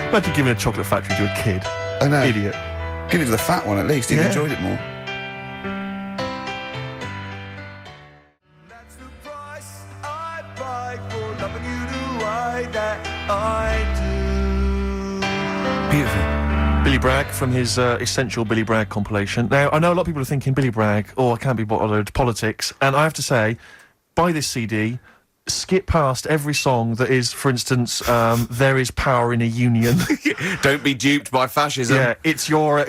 Imagine giving a chocolate factory to a kid. I know. Idiot. Give it to the fat one at least. He'd Yeah. enjoyed it more. That's the price I pay for loving you the way that I do. Beautiful. Billy Bragg from his Essential Billy Bragg compilation. Now, I know a lot of people are thinking Billy Bragg, I can't be bothered, politics, and I have to say, buy this CD, skip past every song that is, for instance, There Is Power in a Union. Don't be duped by fascism. Yeah, it's your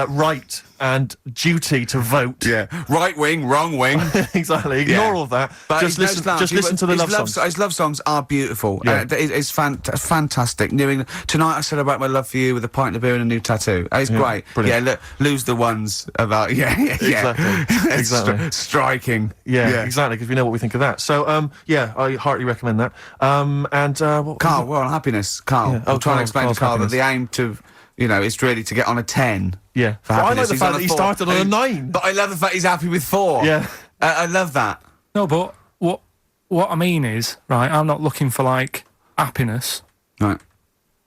right and duty to vote. Yeah. Right wing, wrong wing. Exactly. Ignore all that. But Just he's no listen. Just slouch. listen to the love songs. His love songs are beautiful. Yeah. It's fantastic. Tonight I celebrate my love for you with a pint of beer and a new tattoo. It's great. Brilliant. Yeah, lose the ones about Exactly. It's Exactly. striking. Yeah, exactly. Because we know what we think of that. So, yeah, I heartily recommend that. Carl, we're on happiness. Carl, Yeah. I'm trying to explain Carl's to Carl happiness. that the aim to, is really to get on a 10. Yeah. For Well, I like happiness. the He's fact on that he 4. started on a 9. But I love the fact he's happy with 4. Yeah. I love that. No, but what I mean is, right, I'm not looking for, like, happiness. Right.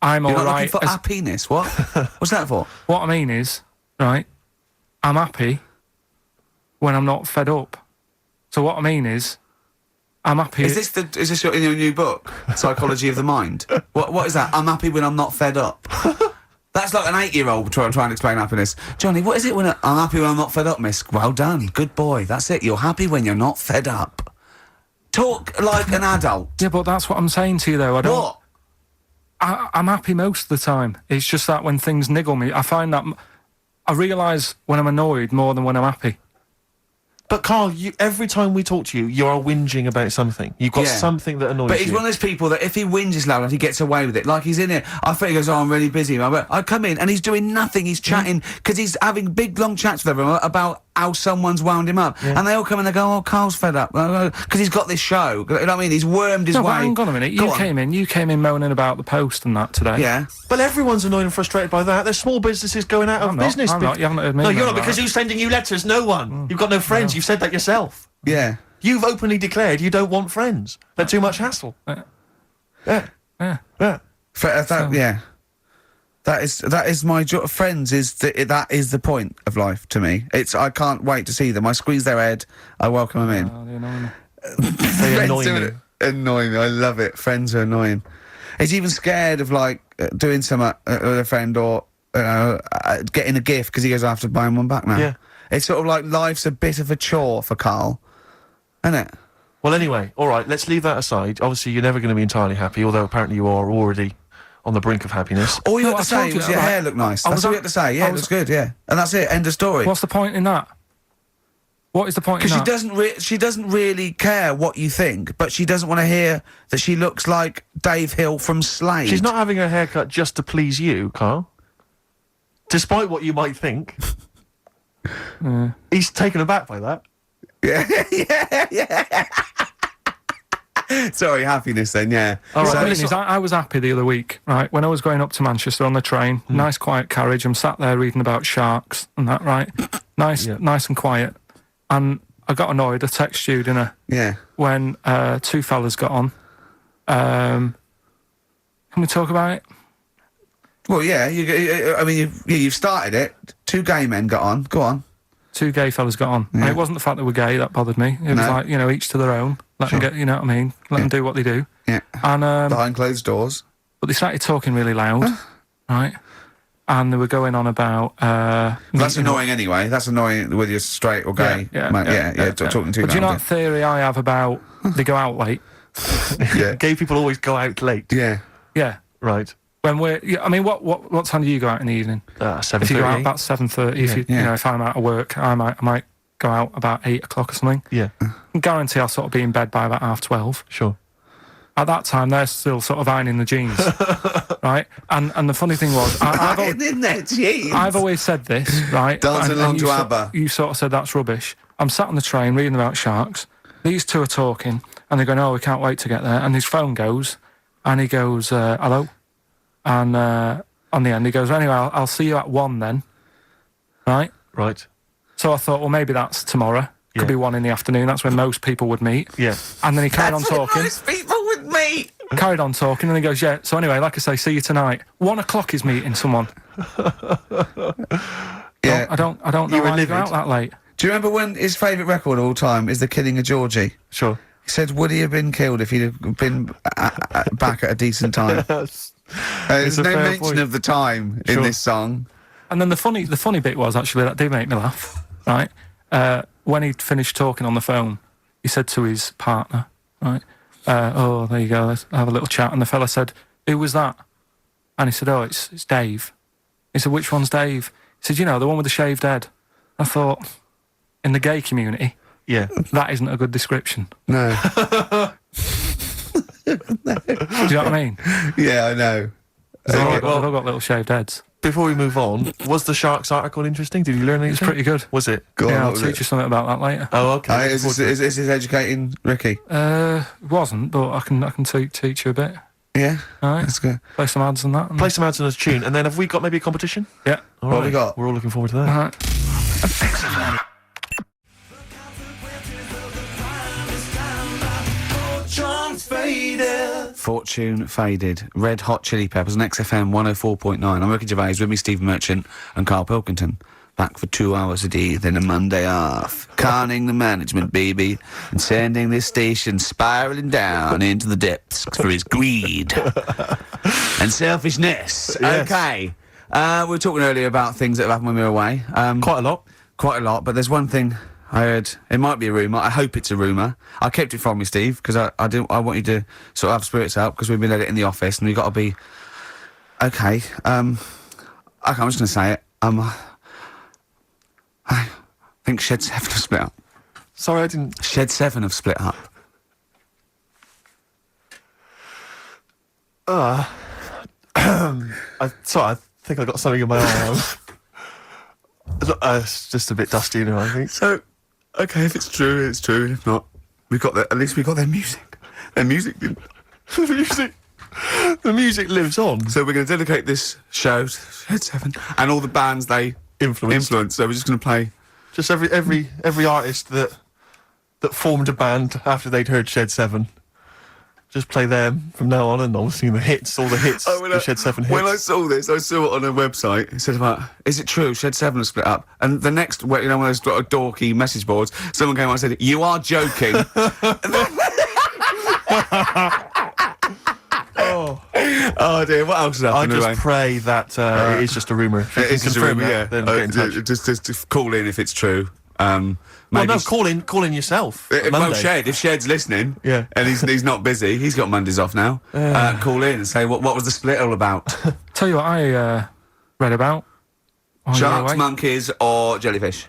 I'm You're all not right. looking for happiness. What? What's that for? What I mean is, right, I'm happy when I'm not fed up. So what I mean is, I'm happy... Is this in your new book, Psychology of the Mind? What is that? I'm happy when I'm not fed up. That's like an 8-year-old trying to explain happiness. Johnny, what is it when I'm happy when I'm not fed up, miss? Well done, good boy. That's it. You're happy when you're not fed up. Talk like an adult. Yeah, but that's what I'm saying to you, though. I don't... What? I'm happy most of the time. It's just that when things niggle me, I find that... I realise when I'm annoyed more than when I'm happy. But Carl, every time we talk to you, you are whinging about something. You've got Yeah. something that annoys you. But he's one of those people that if he whinges loud enough, he gets away with it. Like he's in here. I think he goes, I'm really busy. I come in and he's doing nothing. He's chatting because he's having big, long chats with everyone about how someone's wound him up. And they all come in and they go, Carl's fed up. Because he's got this show. You know what I mean? He's wormed his No, way. but hang on a minute. You came in moaning about the post and that today. Yeah. But everyone's annoyed and frustrated by that. There's small businesses going out of I'm not. business. I'm not. You haven't heard me No, you're moan not, about because it. who's sending you letters? No one. You've got no friends. You've said that yourself. Yeah. You've openly declared you don't want friends. They're too much hassle. Yeah. Yeah. Yeah. Yeah. Yeah. That is my job. Friends that is the point of life to me. I can't wait to see them. I squeeze their head. I welcome them in. Oh, they annoy me. They Friends annoy do me. it. Annoy me. I love it. Friends are annoying. He's even scared of like doing something with a friend or getting a gift because he goes, I have to buy him one back now. Yeah. It's sort of like life's a bit of a chore for Carl, isn't it? Well, anyway, all right, let's leave that aside. Obviously, you're never going to be entirely happy, although apparently you are already on the brink of happiness. All you No, had to I told say you was that, your right. hair looked nice. I That's was all you at- had to say. Yeah, I it was- looks good. Yeah, and that's it. End of story. What's the point in that? What is the point in Because that? she doesn't really care what you think, but she doesn't want to hear that she looks like Dave Hill from Slade. She's not having her haircut just to please you, Carl. Despite what you might think. He's taken aback by that. Sorry, happiness then. Yeah. All What right, I mean let's is, not- I was happy the other week, right? When I was going up to Manchester on the train, nice quiet carriage. I'm sat there reading about sharks and that, right? Nice and quiet. And I got annoyed. I texted you, didn't I? Yeah. When two fellas got on. Can we talk about it? Well, yeah. You've started it. Two gay men got on. Go on. Two gay fellas got on. And it wasn't the fact they were gay that bothered me. It was No. like, each to their own. Let them get, you know what I mean? Let them do what they do. Yeah. And Behind closed doors. but they started talking really loud, right? And they were going on about. That's meeting up. annoying anyway. That's annoying whether you're straight or gay. Talking too But do you know loud. that theory I have about they go out late? Yeah. Gay people always go out late. Yeah. Yeah. Right. When we're, I mean, what time do you go out in the evening? 7:30. If you go out about 7:30, Yeah. if I'm out of work, I might go out about 8 o'clock or something. Yeah, I guarantee I'll sort of be in bed by about 12:30. sure. At that time, they're still sort of ironing the jeans, right? And the funny thing was, In there, jeez. I've always said this, right? Dancing along you to sort- ABBA. You sort of said that's rubbish. I'm sat on the train reading about sharks. These two are talking, and they're going, "Oh, we can't wait to get there." And his phone goes, and he goes, "Hello," and on the end he goes, "Anyway, I'll see you at 1 then," right? Right. So I thought, well, maybe that's tomorrow. Could Yeah. be 1 in the afternoon. That's when most people would meet. Yeah. And then he carried on talking. Most people would meet. carried on talking, and he goes, yeah, so anyway, like I say, see you tonight. 1 o'clock is meeting someone. Yeah. I don't know You were why you go livid. out that late. Do you remember when his favourite record of all time is The Killing of Georgie? Sure. He said, would he have been killed if he'd have been back at a decent time? There's a no fair mention point. of the time in Sure. this song. And then the funny bit was, actually, that did make me laugh, right? When he'd finished talking on the phone, he said to his partner, right, oh, there you go, let's have a little chat. And the fella said, who was that? And he said, oh, it's Dave. He said, which one's Dave? He said, you know, the one with the shaved head. I thought, in the gay community, Yeah. that isn't a good description. No. Do you know what I mean? Yeah, I know. They've all well- got little shaved heads. Before we move on, was the Sharks article interesting? Did you learn anything? It's pretty good. Was it? Go on, Yeah, what I'll was teach it? you something about that later. Oh, okay. Is this educating Ricky? It wasn't, but I can teach you a bit. Yeah? All right. That's good. Play some ads and that. And Play some ads on a tune, and then have we got maybe a competition? yeah. All What have we got? We're all looking forward to that. All right. Fortune Faded. Red Hot Chili Peppers on XFM 104.9. I'm Ricky Gervais, with me Steve Merchant and Karl Pilkington. Back for 2 hours a day, then a Monday off. Conning the management, baby, and sending this station spiraling down into the depths for his greed and selfishness. Yes. Okay. We were talking earlier about things that have happened when we were away. Quite a lot. Quite a lot, but there's one thing I heard. It might be a rumour. I hope it's a rumour. I kept it from you, Steve, because I want you to sort of have spirits out, because we've been at it in the office, and we've got to be okay. Okay, I'm just going to say it. I think Shed 7 have split up. Sorry, I didn't. Shed 7 have split up. I think I got something in my arm. It's just a bit dusty, I think. So, okay, if it's true, it's true. And if not, at least we got their music. Their music didn't. The music lives on. So we're going to dedicate this show to Shed 7 and all the bands they Influenced. So we're just going to play. Just every artist that formed a band after they'd heard Shed 7. Just play them from now on, and obviously all the hits, the Shed 7 hits. When I saw this, I saw it on a website. It said about, is it true Shed 7 has split up? And the next, one of those dorky message boards, someone came on and said, you are joking. Oh dear, what else has I happened? just pray that it is just a rumour. If you It can is just a confirm rumour, that, yeah. then get in touch. Just call in if it's true. Well, Maybe no, call in yourself. Well, Monday. Shed, if Shed's listening, Yeah. and he's not busy, he's got Mondays off now. Call in and say what was the split all about? Tell you what I read about. while you were Sharks, away. monkeys, or jellyfish?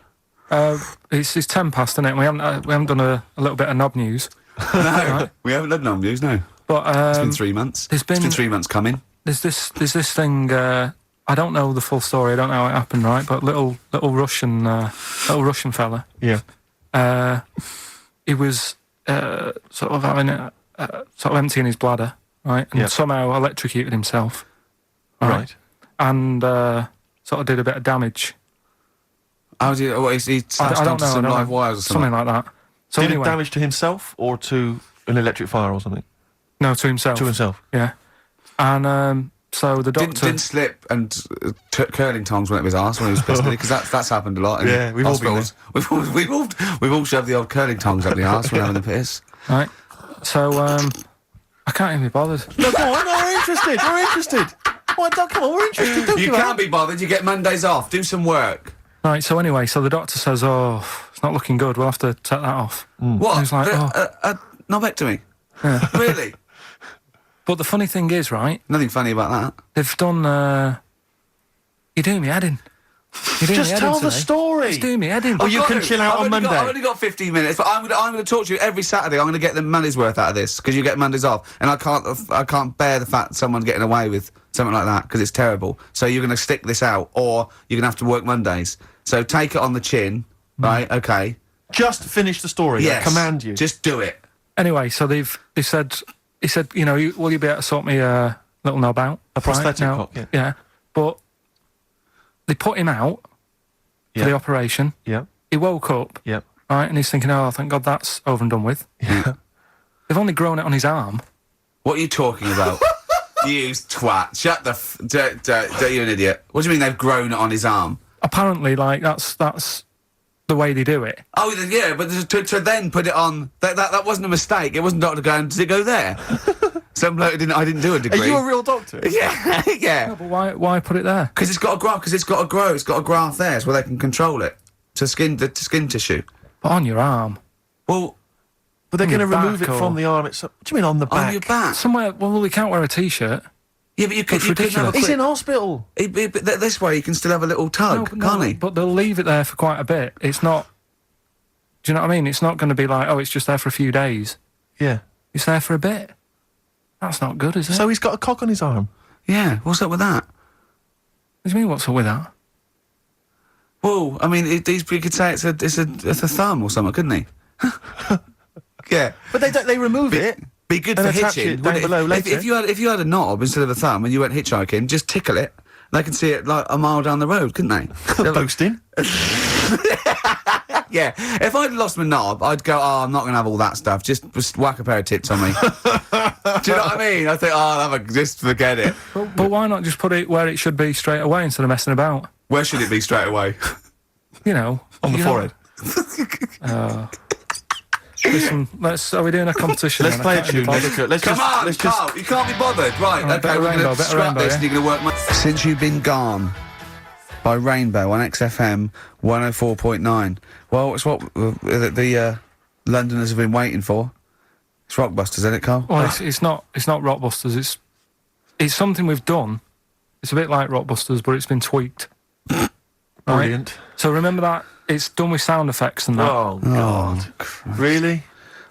It's 10 past, isn't it? We haven't done a little bit of knob news. No, we haven't done non news. No, But it's been 3 months. there's It's been been- 3 months coming. there's this thing. I don't know the full story. I don't know how it happened, right? But little Russian fella. Yeah. He was sort of having sort of emptying his bladder, right? And Yeah. somehow electrocuted himself, Right. And sort of did a bit of damage. How do you? What, he I slashed don't onto know. some I don't live know. wires or something. Something like that. So Did anyway, it damage to himself or to an electric fire or something? no, to himself. To himself. Yeah. And so the doctor. Didn't slip and curling tongs went up his arse when he was pissed, because that's happened a lot. In Yeah, we've all been hospitals. We've all shoved the old curling tongs up the arse when having a piss. Right. So I can't even be bothered. No, go on. No, we're interested. We're interested. Come on, we're interested. Don't You give can't up. be bothered. You get Mondays off. Do some work. Right. So anyway, so the doctor says, "Oh, it's not looking good. We'll have to take that off." What? He's like, a knobectomy? Really? But the funny thing is, right? Nothing funny about that. They've done. You're doing me head in. You're doing Just me head tell in the today. story. It's doing me head in. Oh, you can chill out on Monday. I've only got 15 minutes, but I'm going to talk to you every Saturday. I'm going to get the money's worth out of this, because you get Mondays off, and I can't bear the fact that someone's getting away with something like that, because it's terrible. So you're going to stick this out, or you're going to have to work Mondays. So take it on the chin, right? Okay. Just finish the story. Yes. I command you. Just do it. Anyway, so they said, he said, will you be able to sort me a little knob out? A prosthetic Right? cock, yeah. Yeah. But they put him out Yeah. for the operation. Yeah. He woke up, Yeah. right, and he's thinking, oh, thank God that's over and done with. Yeah. They've only grown it on his arm. What are you talking about? You twat. Shut the you're an idiot. What do you mean they've grown it on his arm? Apparently, like, that's the way they do it. Oh, yeah, but to then put it on... That wasn't a mistake. It wasn't Dr. going, does it go there? Some bloke I didn't do a degree. Are you a real doctor? Yeah, yeah. No, but why put it there? Because it's got to grow. It's got a graft there, so where they can control it to skin tissue. But on your arm. Well, But they're On going to your remove back it or- from the arm itself. What do you mean on the back? on your back. Somewhere, well, we can't wear a T-shirt. Yeah, but you could That's have a ridiculous. He's quick... in hospital. But this way you can still have a little tug, can't he? But they'll leave it there for quite a bit. It's not... Do you know what I mean? It's not going to be like, oh, it's just there for a few days. Yeah. It's there for a bit. That's not good, is it? So he's got a cock on his arm. Yeah, what's up with that? What do you mean, what's up with that? Well, I mean, you could say it's a thumb or something, couldn't he? Yeah. But they remove it. Be good And for attach hitching. it down wouldn't it? below later. If you had a knob instead of a thumb and you went hitchhiking, just tickle it. They can see it like a mile down the road, couldn't they? Boasting. Yeah. If I'd lost my knob, I'd go, oh, I'm not going to have all that stuff. Just whack a pair of tits on me. Do you know what I mean? I think, oh, just forget it. But why not just put it where it should be straight away instead of messing about? Where should it be straight away? You know. On the you know- forehead. Listen, are we doing a competition? Let's then? play I a can't be tune. bothered. Let's Come on, let's just. Carl, you can't be bothered. Right, Right, okay, better we're rainbow, going to better scrap rainbow, this yeah? and you're going to work my... Since You've Been Gone by Rainbow on XFM 104.9. Well, it's what the Londoners have been waiting for. It's Rockbusters, isn't it, Carl? Well, it's not Rockbusters. It's something we've done. It's a bit like Rockbusters, but it's been tweaked. Right? Brilliant. So remember that it's done with sound effects and that. Oh God. Really?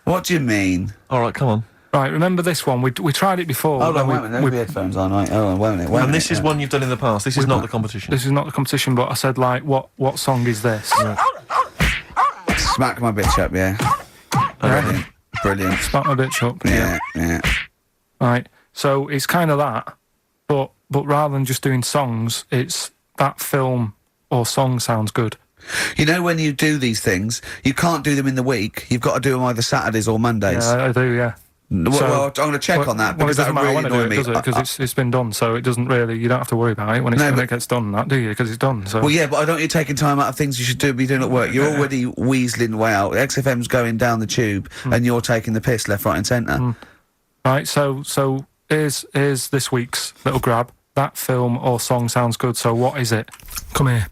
What do you mean? All right, come on. Right, remember this one? We tried it before. Hold on, when wait a minute. There's the headphones on, right? Hold on, wait a minute. Wait a And minute. this is one you've done in the past. This is not the competition. This is not the competition, but I said, like, what song is this? Smack my bitch up, yeah. Brilliant. Brilliant. Smack my bitch up. Yeah. Right. So it's kind of that, but rather than just doing songs, it's that film or song sounds good. You know, when you do these things, you can't do them in the week. You've got to do them either Saturdays or Mondays. Yeah, I do, yeah. Well, I'm going to check on that because it that doesn't matter really when I do annoyed it, me. does it? Because it's been done, so it doesn't really. You don't have to worry about it when it gets done, that do you? Because it's done. So. Well, yeah, but I don't want you taking time out of things you should be doing at work. You're already weaseling way out. XFM's going down the tube, and you're taking the piss left, right, and centre. Right. So here's this week's little grab. That film or song sounds good. So what is it? Come here.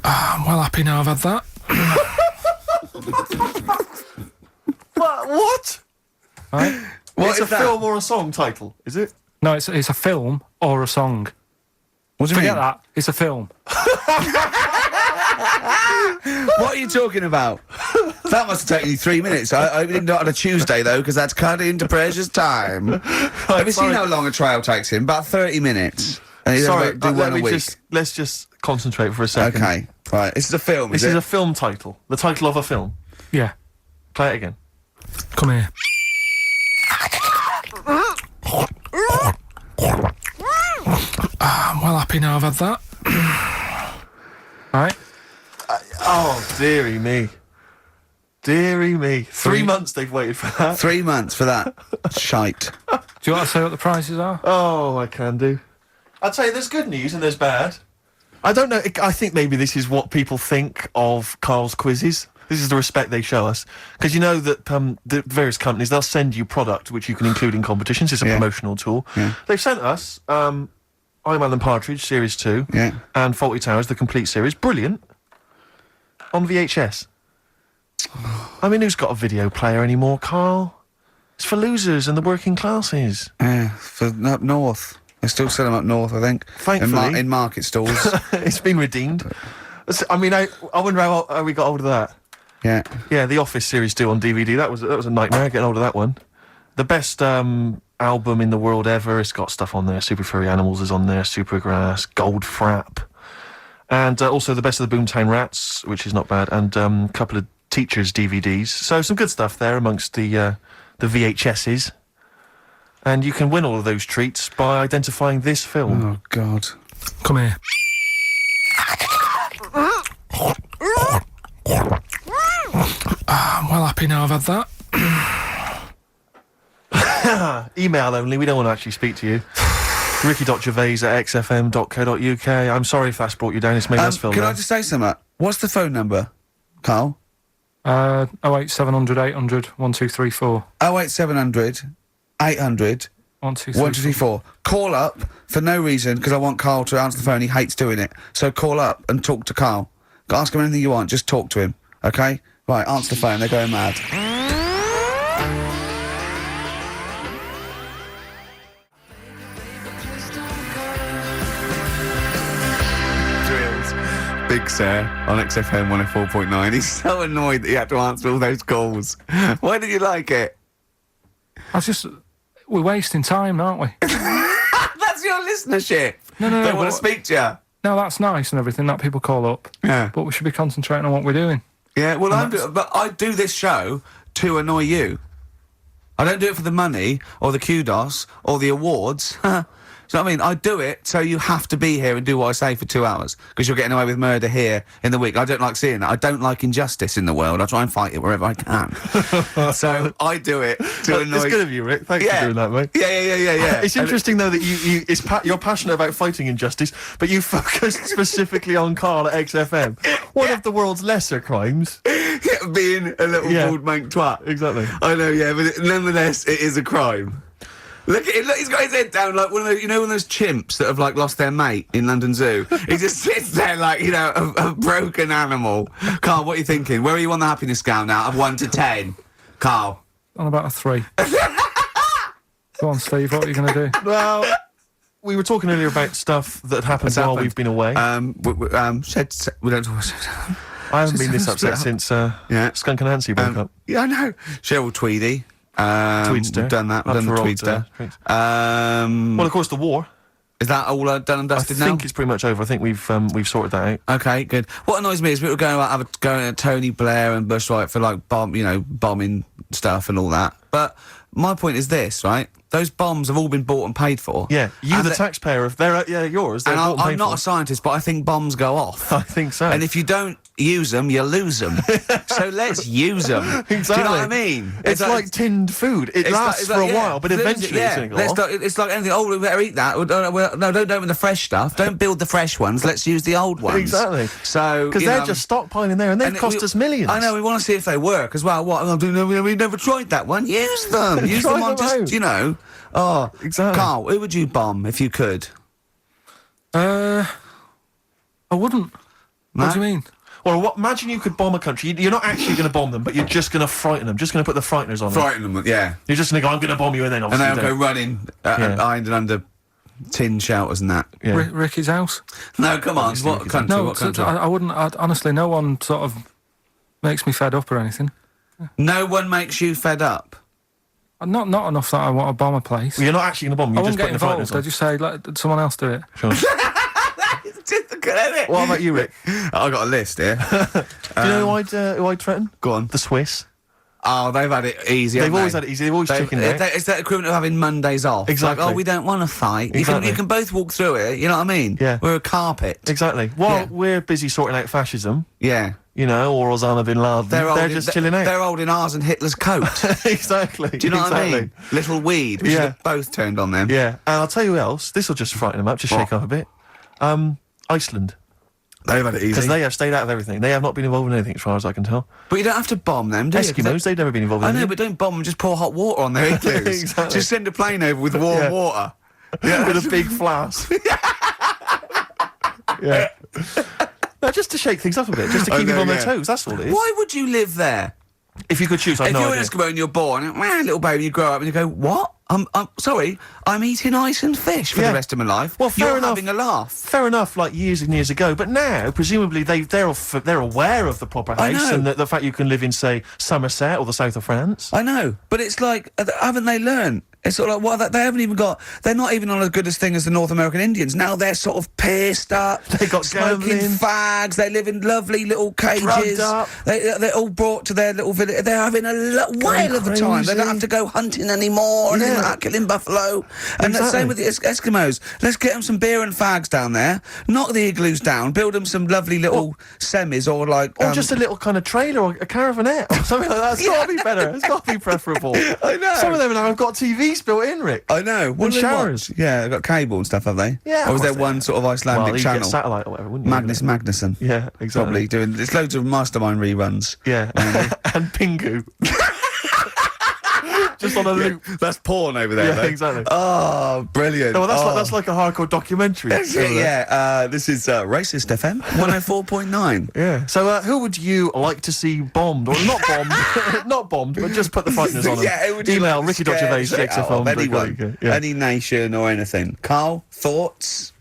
I'm well happy now I've had that. What? Right? What It's is a that? film or a song title, is it? No, it's a film or a song. What do you Forget mean? that. It's a film. What are you talking about? That must have taken you 3 minutes. I hope you didn't do it on a Tuesday, though, because that's cutting into precious time. Have you seen how long a trial takes him? About 30 minutes. And he does Sorry, about- do one a week. let's just concentrate for a second. Okay, right. This is a film, This is is it? a film title. The title of a film. Yeah. Play it again. Come here. I'm well happy now I've had that. Right? Oh, dearie me. Dearie me. 3 months they've waited for that. 3 months for that. Shite. Do you want to say what the prizes are? Oh, I can do. I'd say there's good news and there's bad. I don't know. I think maybe this is what people think of Carl's quizzes. This is the respect they show us. Because you know that the various companies, they'll send you product which you can include in competitions. It's a promotional tool. Yeah. They've sent us I'm Alan Partridge, Series 2, Yeah. and Fawlty Towers, the complete series. Brilliant. On VHS. I mean, who's got a video player anymore, Carl? It's for losers and the working classes. Yeah, for up north. They still sell them up north, I think. Thankfully. In market stalls. It's been redeemed. I mean, I wonder how we got hold of that. Yeah. Yeah, The Office Series 2 on DVD. That was a nightmare getting hold of that one. The best album in the world ever. It's got stuff on there. Super Furry Animals is on there. Supergrass, Gold Frap. And also The Best of the Boomtown Rats, which is not bad. And a couple of Teachers DVDs. So some good stuff there amongst the VHSs. And you can win all of those treats by identifying this film. Oh, God. Come here. well happy now I've had that. Email only. We don't want to actually speak to you. ricky.gervais@xfm.co.uk. I'm sorry if that's brought you down. It's made us feel Can I bad. just say something? What's the phone number, Carl? 08700 800 1234. 08700 800 1234. Call up for no reason, because I want Carl to answer the phone. He hates doing it. So call up and talk to Carl. Ask him anything you want. Just talk to him. Okay? Right, answer the phone. They're going mad. Drills. Big Sir on XFM 104.9. He's so annoyed that he had to answer all those calls. Why did you like it? We're wasting time, aren't we? That's your listenership. No, They want but- to speak to you. No, that's nice and everything that people call up. Yeah. But we should be concentrating on what we're doing. Yeah, well, but I do this show to annoy you. I don't do it for the money, or the kudos, or the awards. So I mean, I do it so you have to be here and do what I say for 2 hours, because you're getting away with murder here in the week. I don't like seeing that. I don't like injustice in the world. I try and fight it wherever I can. So I do it to annoy... It's good of you, Rick. Thanks for doing that, mate. Yeah. It's interesting, though, that you're passionate about fighting injustice, but you focus specifically on Carl at XFM. One of the world's lesser crimes. Being a little bald mank twat. Exactly. I know, yeah, but nonetheless, it is a crime. Look at him, look, he's got his head down like one of those, you know, one of those chimps that have, like, lost their mate in London Zoo. He just sits there like, you know, a broken animal. Carl, what are you thinking? Where are you on the happiness scale now, of 1 to 10? Carl? On about a 3. Go on, Steve, what are you going to do? Well, we were talking earlier about stuff that happened What's while happened? we've been away. We don't talk... I haven't been this upset split up. since Yeah. Skunk and Nancy broke up. Yeah, I know. Cheryl Tweedy. Tweedster. We've done that. We've Up done the for old, Tweedster. tweets. Um, Well, of course, the war. is that all done and I dusted now? think it's pretty much over. I think we've sorted that out. Okay, good. What annoys me is we were going to Tony Blair and Bush, right, for like bombing stuff and all that. But my point is this, right? Those bombs have all been bought and paid for. Yeah, you, And the taxpayer, they're yours. They're And bought and I'm paid not for. a scientist, but I think bombs go off. I think so. And if you don't use them, you lose them. So let's use them. Exactly. Do you know what I mean? It's like tinned food. It lasts for a while, but eventually it's going to go off. It's like anything. Oh, we better eat that. No, don't open the fresh stuff. Don't build the fresh ones. Let's use the old ones. Exactly. So Because you they're know, just stockpiling there, and they've and cost us millions. I know. We want to see if they work as well. What? We've never tried that one. Use them. Use Try them on them just out. you know. Oh, Exactly. Carl, who would you bomb if you could? I wouldn't. No? What do you mean? Well, imagine you could bomb a country. You're not actually going to bomb them, but you're just going to frighten them. Just going to put the frighteners on them. Frighten them. Yeah. You're just going to go, I'm going to bomb you, and then And obviously they'll go don't. running Yeah. behind and under tin shelters and that. Yeah. Ricky's house? No, come on. Obviously, What because- country? No, What country? I wouldn't. Honestly, no one sort of makes me fed up or anything. No one makes you fed up. Not enough that I want to bomb a place. Well, you're not actually going to bomb them. I You're wouldn't just get putting the frighteners involved. I on. just say, let someone else do it. Sure. It's typical, isn't it? What about you, Rick? I got a list here. Do you know who I'd threaten? Go on. The Swiss. Oh, they've had it easy. They've haven't always they? had it easy. They've always chickened out. It's that equivalent of having Mondays off. It's Exactly. like, oh, we don't want to fight. Exactly. You can both walk through it. You know what I mean? Yeah. We're a carpet. Exactly. While Yeah. we're busy sorting out fascism, Yeah. you know, or Osama bin Laden, they're just chilling out. They're holding ours and Hitler's coat. Exactly. Do you know what I exactly. mean? Little weed. We should Yeah. have both turned on them. Yeah. And I'll tell you who else. This will just frighten them up, just shake What? up a bit. Iceland. They've had it easy. Because they have stayed out of everything. They have not been involved in anything, as far as I can tell. But you don't have to bomb them, do you? 'Cause Eskimos, they've never been involved in I know, anything. but don't bomb them. Just pour hot water on their igloos. Exactly. Just send a plane over with warm Yeah. water. With a big flask. Yeah. No, just to shake things up a bit, just to I keep know, people on their yeah. toes, that's all it is. Why would you live there? If you could choose, I've If no you're idea. an Eskimo and you're born, little baby, you grow up and you go, what? I'm sorry, I'm eating ice and fish for Yeah. the rest of my life. Well, fair you're enough. having a laugh. Fair enough, like years and years ago, but now, presumably, they're aware of the proper I house know. and the fact you can live in, say, Somerset or the south of France. I know, but it's like, haven't they learned It's sort of like, what, they haven't even got, they're not even on as good as thing as the North American Indians. Now they're sort of pierced up. They got smoking gambling. fags. They live in lovely little cages. Drugged up. They're all brought to their little village. They're having a whale of a time. They don't have to go hunting anymore and Yeah. like killing buffalo. And the Exactly. same with the Eskimos. Let's get them some beer and fags down there. Knock the igloos down. Build them some lovely little semis or like... Or just a little kind of trailer or a caravanette or something like that. It's got to be better. It's got to be preferable. I know. Some of them now have got TVs built in, Rick. I know. What And do they showers. watch? Yeah, they've got cable and stuff, have they? Yeah, Or is of there course one sort of Icelandic Well, you channel? get satellite or whatever, wouldn't you? Magnus Magnuson. Yeah, exactly. Probably doing... There's loads of Mastermind reruns. Yeah. And Pingu. Just on a loop. That's porn over there, Yeah, though. exactly. Oh, brilliant. No, well, Oh. that's like a hardcore documentary. Yeah, this is Racist FM 104.9. Yeah. So, who would you like to see bombed, or not bombed, not bombed, but just put the frighteners on them? Yeah, it would you Email like to Ricky.Gervais, scare the shit out of anyone, Yeah. any nation or anything. Carl, thoughts?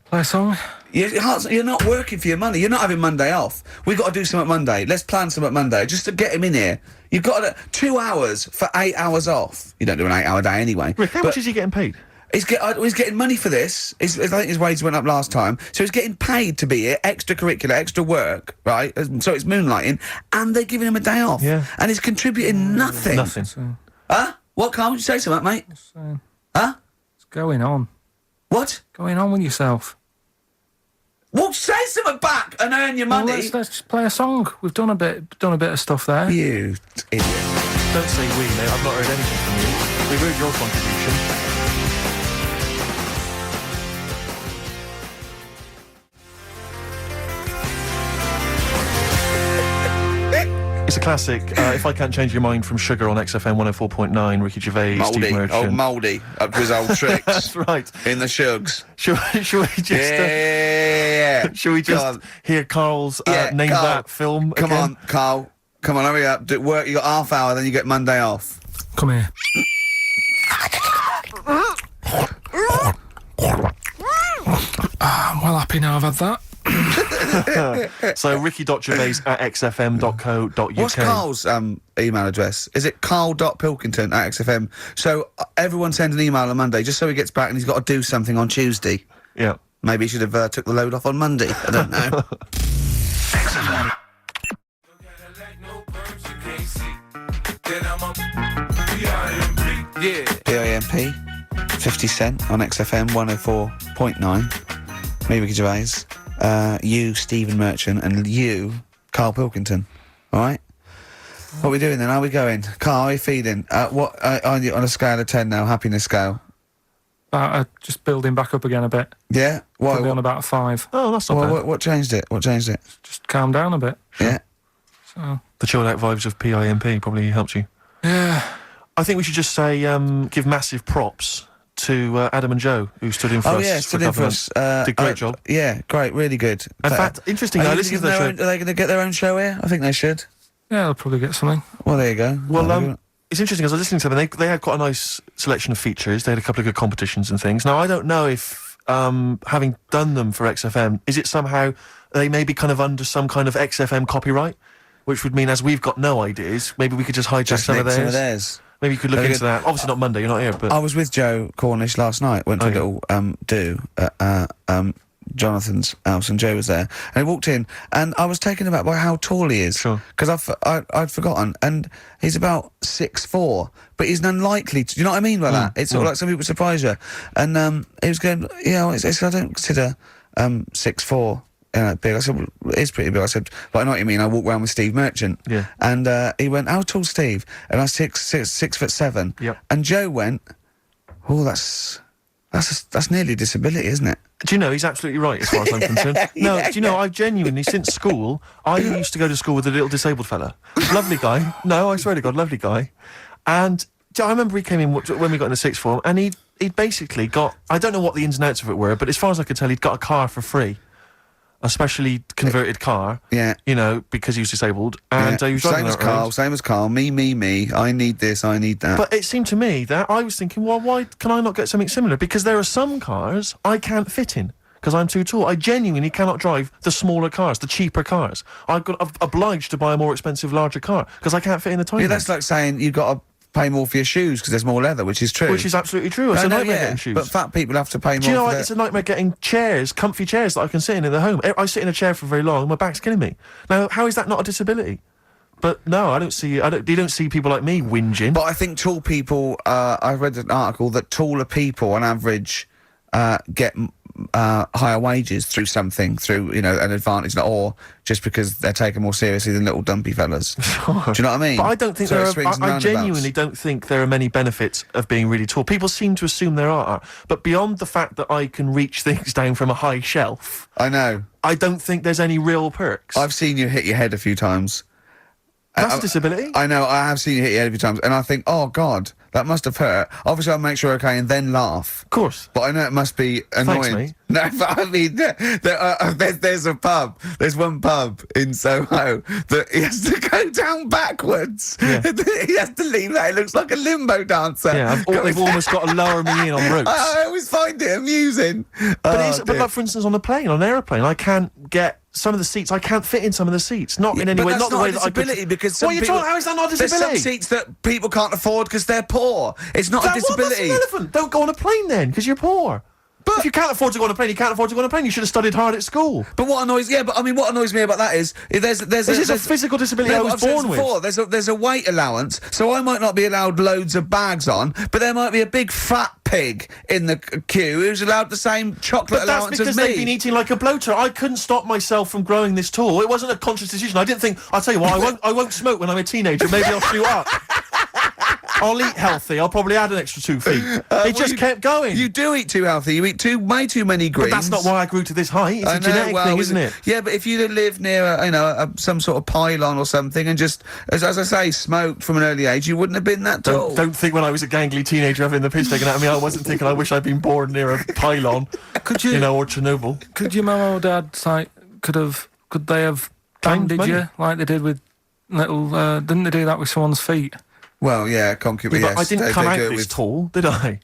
Play a song. You're not working for your money. You're not having Monday off. We've got to do something Monday. Let's plan something Monday just to get him in here. You've got 2 hours for 8 hours off. You don't do an 8-hour day anyway. Rick, how But much is he getting paid? he's getting money for this. I think his wage went up last time. So he's getting paid to be here, extracurricular, extra work, right? So it's moonlighting, and they're giving him a day off. Yeah. And he's contributing nothing. Nothing. Huh? What, Carl? You say something, mate? Huh? What's going on? What? Going on with yourself? Well, say something back and earn your Well, money. let's just play a song. We've done a bit of stuff there. You idiot. Don't say we, mate. I've not heard anything from you. We've heard your contribution. It's a classic. If I Can't Change Your Mind from Sugar on XFM 104.9, Ricky Gervais, Steve Mouldy. Merchant. Old Mouldy. Up to his old tricks. That's right. In the shugs. Should we just... Yeah. Should we Go just on. hear Carl's Yeah, name Carl, that film Come again? on, Carl. Come on, hurry up. Do work. You got half hour, then you get Monday off. Come here. I'm well happy now I've had that. So ricky.gervais at xfm.co.uk. What's Carl's email address? Is it carl.pilkington@xfm? So everyone send an email on Monday, just so he gets back and he's got to do something on Tuesday. Yeah. Maybe he should have took the load off on Monday. I don't know. Yeah. PIMP, 50 Cent on XFM 104.9. Me, Ricky Gervais. You, Stephen Merchant, and you, Karl Pilkington. All right? What are we doing then? How are we going? Carl, how are you feeling? What on a scale of 10 now, happiness scale? Just building back up again a bit. Yeah? Probably on Why? about 5. Oh, that's not bad. What changed it? What changed it? Just calm down a bit. Yeah? So, The chilled out vibes of PIMP probably helped you. yeah. I think we should just say, give massive props to Adam and Joe, who stood in for us. Oh, yeah, for stood a in couple for of us. months. Did a great job. Yeah, great, really good. In fact, interestingly, I listened to the show. Are they going to get their own show here? I think they should. Yeah, they'll probably get something. Well, there you go. Well, it's interesting, as I was listening to them, they had quite a nice selection of features. They had a couple of good competitions and things. Now, I don't know if, having done them for XFM, is it somehow they may be kind of under some kind of XFM copyright? Which would mean, as we've got no ideas, maybe we could just hijack some of nick theirs. Maybe you could look Very into good. that. Obviously not Monday, you're not here, but... I was with Joe Cornish last night, went to Oh, a yeah. little do at Jonathan's house, and Joe was there, and he walked in, and I was taken aback by how tall he is. Sure. Because I'd forgotten, and he's about 6'4", but he's unlikely to, do you know what I mean by that? It's sort of like some people surprise you. And he was going, yeah, I don't consider 6'4", big. I said, well, it is pretty big. I said, but I know what you mean. I walk around with Steve Merchant. Yeah. And he went, how tall's Steve? And I was 6'7". Yep. And Joe went, oh, that's nearly a disability, isn't it? Do you know, he's absolutely right as far as I'm concerned. No, do you know, I've genuinely, since school, I used to go to school with a little disabled fella. Lovely guy. No, I swear to God, lovely guy. And I remember he came in when we got in the sixth form, and he'd basically got, I don't know what the ins and outs of it were, but as far as I could tell, he'd got a car for free. A specially converted car. Yeah. You know, because he was disabled. And he was driving that around. Same as Carl. Me. I need this, I need that. But it seemed to me that I was thinking, well, why can I not get something similar? Because there are some cars I can't fit in because I'm too tall. I genuinely cannot drive the smaller cars, the cheaper cars. I'm obliged to buy a more expensive, larger car because I can't fit in the tiny yeah, that's one. like saying you've got to pay more for your shoes because there's more leather, which is true. Which is absolutely true. It's I a know, nightmare yeah, getting shoes. but fat people have to pay more. Do you know for what? their- It's a nightmare getting chairs, comfy chairs that I can sit in the home. I sit in a chair for very long and my back's killing me. Now, how is that not a disability? But no, I don't see. You don't see people like me whinging. But I think tall people. I read an article that taller people, on average, get higher wages through an advantage, or just because they're taken more seriously than little dumpy fellas. Do you know what I mean? But I don't think So there it are. swings and I roundabouts. genuinely don't think there are many benefits of being really tall. People seem to assume there are, but beyond the fact that I can reach things down from a high shelf, I know. I don't think there's any real perks. I've seen you hit your head a few times. That's a disability. I know, I have seen you hit your head a few times, and I think, oh God, that must have hurt. Obviously, I'll make sure you're okay and then laugh. Of course. But I know it must be annoying. Thanks, mate. No, but I mean, there's a pub. There's one pub in Soho that he has to go down backwards. Yeah. He has to lean that. It looks like a limbo dancer. Yeah, they've almost got to lower me in on ropes. I always find it amusing. But like, for instance, on a plane, on an airplane, I can't get some of the seats. I can't fit in some of the seats. Not in any but way. that's Not the not way a that I disability could. because some What are you people, talking? How is that not a there's disability? some seats that people can't afford because they're poor. It's not a That's disability. irrelevant. Don't go on a plane then, because you're poor. But if you can't afford to go on a plane, you can't afford to go on a plane. You should have studied hard at school. But what annoys me about that is there's This is a physical disability I No, was I've said born this before, with. there's a weight allowance, so I might not be allowed loads of bags on, but there might be a big fat pig in the queue who's allowed the same chocolate But that's allowance because as me. they've been eating like a bloater. I couldn't stop myself from growing this tall. It wasn't a conscious decision. I didn't think. I'll tell you what. I won't smoke when I'm a teenager. Maybe I'll shoot up. I'll eat healthy. I'll probably add an extra 2 feet. It just kept going. You do eat too healthy. You eat way too many greens. But that's not why I grew to this height. It's a genetic thing, isn't it? Yeah, but if you lived near some sort of pylon or something and just, as I say, smoked from an early age, you wouldn't have been that tall. Don't think when I was a gangly teenager having the piss taken out of me, I wasn't thinking I wish I'd been born near a pylon. Could you, or Chernobyl. Could your mum or dad could they have Banged banded you money? like they did with little? Didn't they do that with someone's feet? Well, yeah, concubine. But Yes, I didn't they come do out it this with. tall, did I?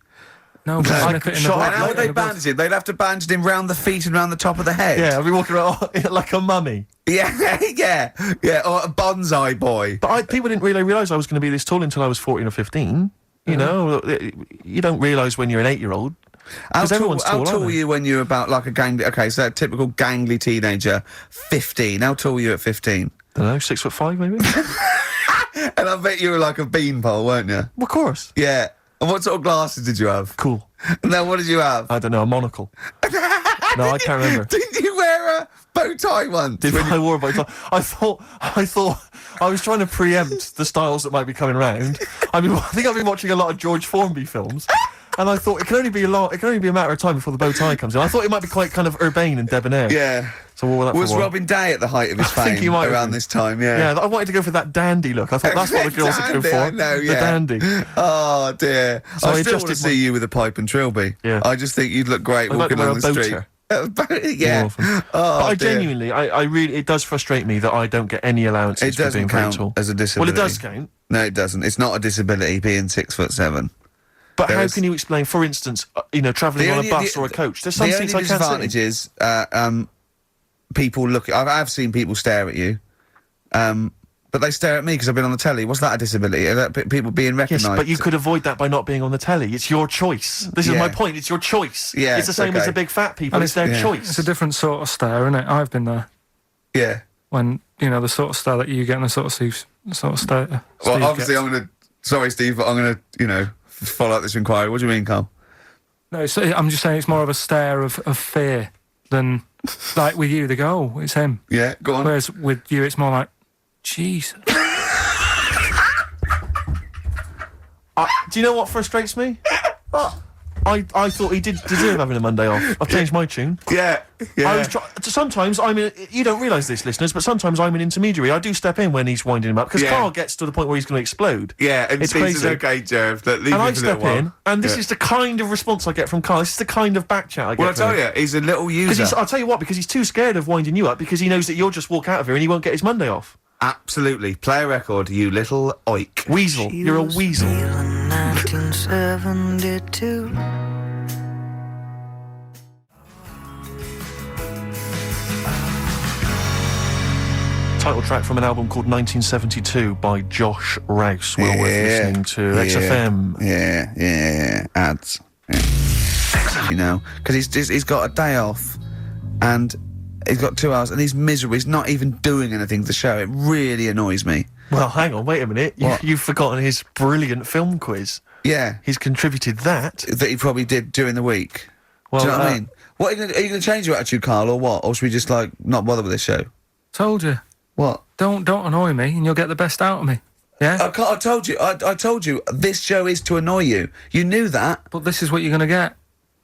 No, but I snip it in the shot butt. up And how would they in the butt. bandage him? They'd have to bandage him round the feet and round the top of the head. Yeah, I'd be walking around like a mummy. Yeah, yeah, or a bonsai boy. But people didn't really realise I was going to be this tall until I was 14 or 15. You know, you don't realise when you're an 8-year-old. How Because everyone's tall tall, aren't were they? you when you were about like a gangly? Okay, so a typical gangly teenager, 15. How tall were you at 15? I don't know, 6'5" maybe? And I bet you were like a beanpole, weren't you? Of course. Yeah. And what sort of glasses did you have? Cool. And then what did you have? I don't know, a monocle. No, I can't remember. Didn't you wear a bow tie once? Did I wore by I thought I was trying to preempt the styles that might be coming around. I think I've been watching a lot of George Formby films, and I thought it can only be a matter of time before the bow tie comes in. I thought it might be quite kind of urbane and debonair. Yeah. So what that Was for a while. Robin Day at the height of his I think fame he might have around been. this time? Yeah. Yeah, I wanted to go for that dandy look. I thought that's what the girls are going Dandy, for. I know, The yeah. dandy. Oh dear. So I I still want to adjusted see you with a pipe and trilby. Yeah. I just think you'd look great I'd like walking to wear on a the boater. street. Yeah. More often. Oh, But I dear. genuinely, I really, it does frustrate me that I don't get any allowances It for being doesn't very count tall. as a Well, disability. it does count. No, it doesn't. It's not a disability being 6'7". But There how is- can you explain, for instance, travelling on a bus or a coach? There's some the seats only I can't disadvantage sit in. is people look. I've seen people stare at you, but they stare at me because I've been on the telly. What's that a disability? Are that people being Yes, recognised? but you could avoid that by not being on the telly. It's your choice. This is Yeah. my point. It's your choice. Yeah, it's the same as okay. the big fat people. And It's their yeah. choice. It's a different sort of stare, isn't it? I've been there. Yeah. When the sort of stare that you get and the sort of stare. Well, Steve obviously, gets. I'm gonna. Sorry, Steve, but I'm gonna, follow up this inquiry. What do you mean, Carl? No, I'm just saying it's more of a stare of fear than like with you. They go, oh, it's him. Yeah, go on. Whereas with you, it's more like, Jesus. Do you know what frustrates me? I thought he did deserve having a Monday off. I've changed my tune. Yeah, I was sometimes you don't realise this, listeners, but sometimes I'm an intermediary. I do step in when he's winding him up because Yeah. Carl gets to the point where he's going to explode. yeah, and It's Steve says, crazy. okay, Jerv, leave And me I for a little step while. in, and this Yeah. is the kind of response I get from Carl. This is the kind of back chat I get. Well, I from tell him. you, he's a little user. I'll tell you what, because he's too scared of winding you up because he knows that you'll just walk out of here and he won't get his Monday off. Absolutely. Play a record, you little oik. Weasel. You're a weasel. 1972. title track from an album called 1972 by Josh Rouse. Well worth listening to. XFM. Yeah. Ads. Yeah. You know, because he's got a day off, and he's got 2 hours, and he's miserable. He's not even doing anything to the show. It really annoys me. Well, hang on, wait a minute. You've forgotten his brilliant film quiz. Yeah. He's contributed that. That he probably did during the week. Well, Do you know what I mean? What, are you going to change your attitude, Carl, or what? Or should we just, like, not bother with this show? Told you. What? Don't annoy me, and you'll get the best out of me. Yeah. I told you. I told you. This show is to annoy you. You knew that. But this is what you're gonna get.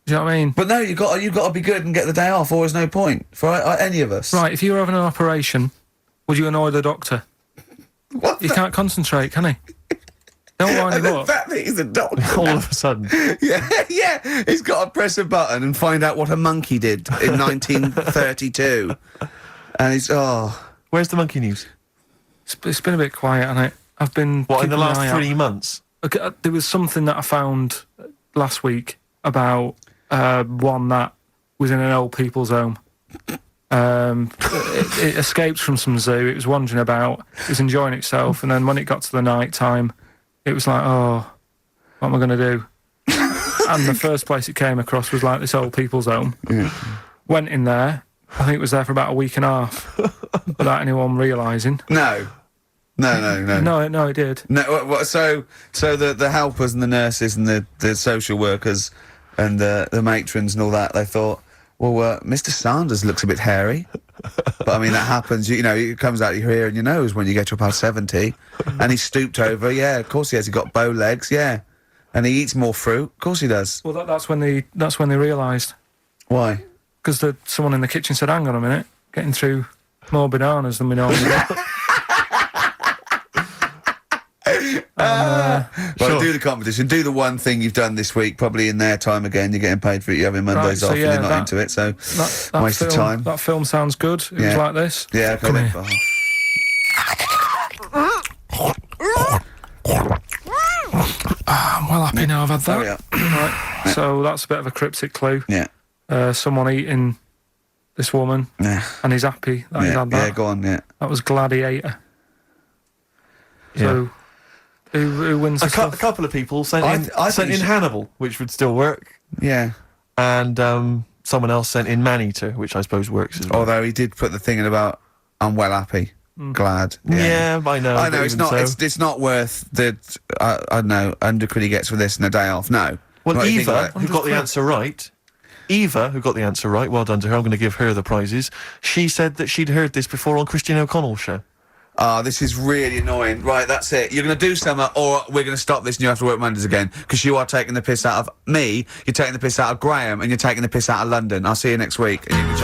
Do you know what I mean? But no, you got to be good and get the day off, or there's no point for any of us. Right. If you were having an operation, would you annoy the doctor? What? He can't concentrate, can he? Don't wind him up. The fact that he's a doctor. All of a sudden. Yeah. He's got to press a button and find out what a monkey did in 1932. And he's Where's the monkey news? It's been a bit quiet, hasn't it? I've been. What, in the keeping an last eye out. 3 months? Okay, there was something that I found last week about one that was in an old people's home. It escaped from some zoo. It was wandering about. It was enjoying itself, and then when it got to the night time, it was like, oh, what am I going to do? And the first place it came across was like this old people's home. Yeah. Went in there. I think it was there for about a week and a half without anyone realising. No, No, it did. No, so the helpers and the nurses and the social workers and the matrons and all that, they thought, well, Mr. Sanders looks a bit hairy. But I mean, that happens, you know, it comes out your ear and your nose when you get to about 70. And he's stooped over, yeah, of course he has. He's got bow legs, yeah. And he eats more fruit, of course he does. Well, that's when they realised. Why? Because someone in the kitchen said, hang on a minute, getting through more bananas than we normally get. Well, Sure. do the competition. Do the one thing you've done this week, probably in their time again. You're getting paid for it. You're having Mondays so off yeah, and you're not that- into it, so That waste of film, time. That film sounds good. It was Yeah. like this. Yeah, okay Come then. here. I'm well happy now I've had that. Hurry up. Right. So that's a bit of a cryptic clue. Yeah. Someone eating this woman, Yeah. and he's happy that he's Yeah, had that. yeah, go on, yeah. That was Gladiator. So, who wins the A stuff? couple of people sent I in think you should- Hannibal, which would still work, Yeah. and someone else sent in Maneater, which I suppose works as well. Although he did put the thing in about, I'm well happy. Glad. Yeah, I know. I but know, it's even not so. it's not worth the, I don't know, 100 quid he gets for this and a day off, no. Well, What do you think Eva, about it? who got the answer right, well done to her, I'm going to give her the prizes. She said that she'd heard this before on Christian O'Connell's show. Ah, this is really annoying. Right, that's it. You're going to do something, or we're going to stop this and you have to work Mondays again, because you are taking the piss out of me, you're taking the piss out of Graham, and you're taking the piss out of London. I'll see you next week, and you can change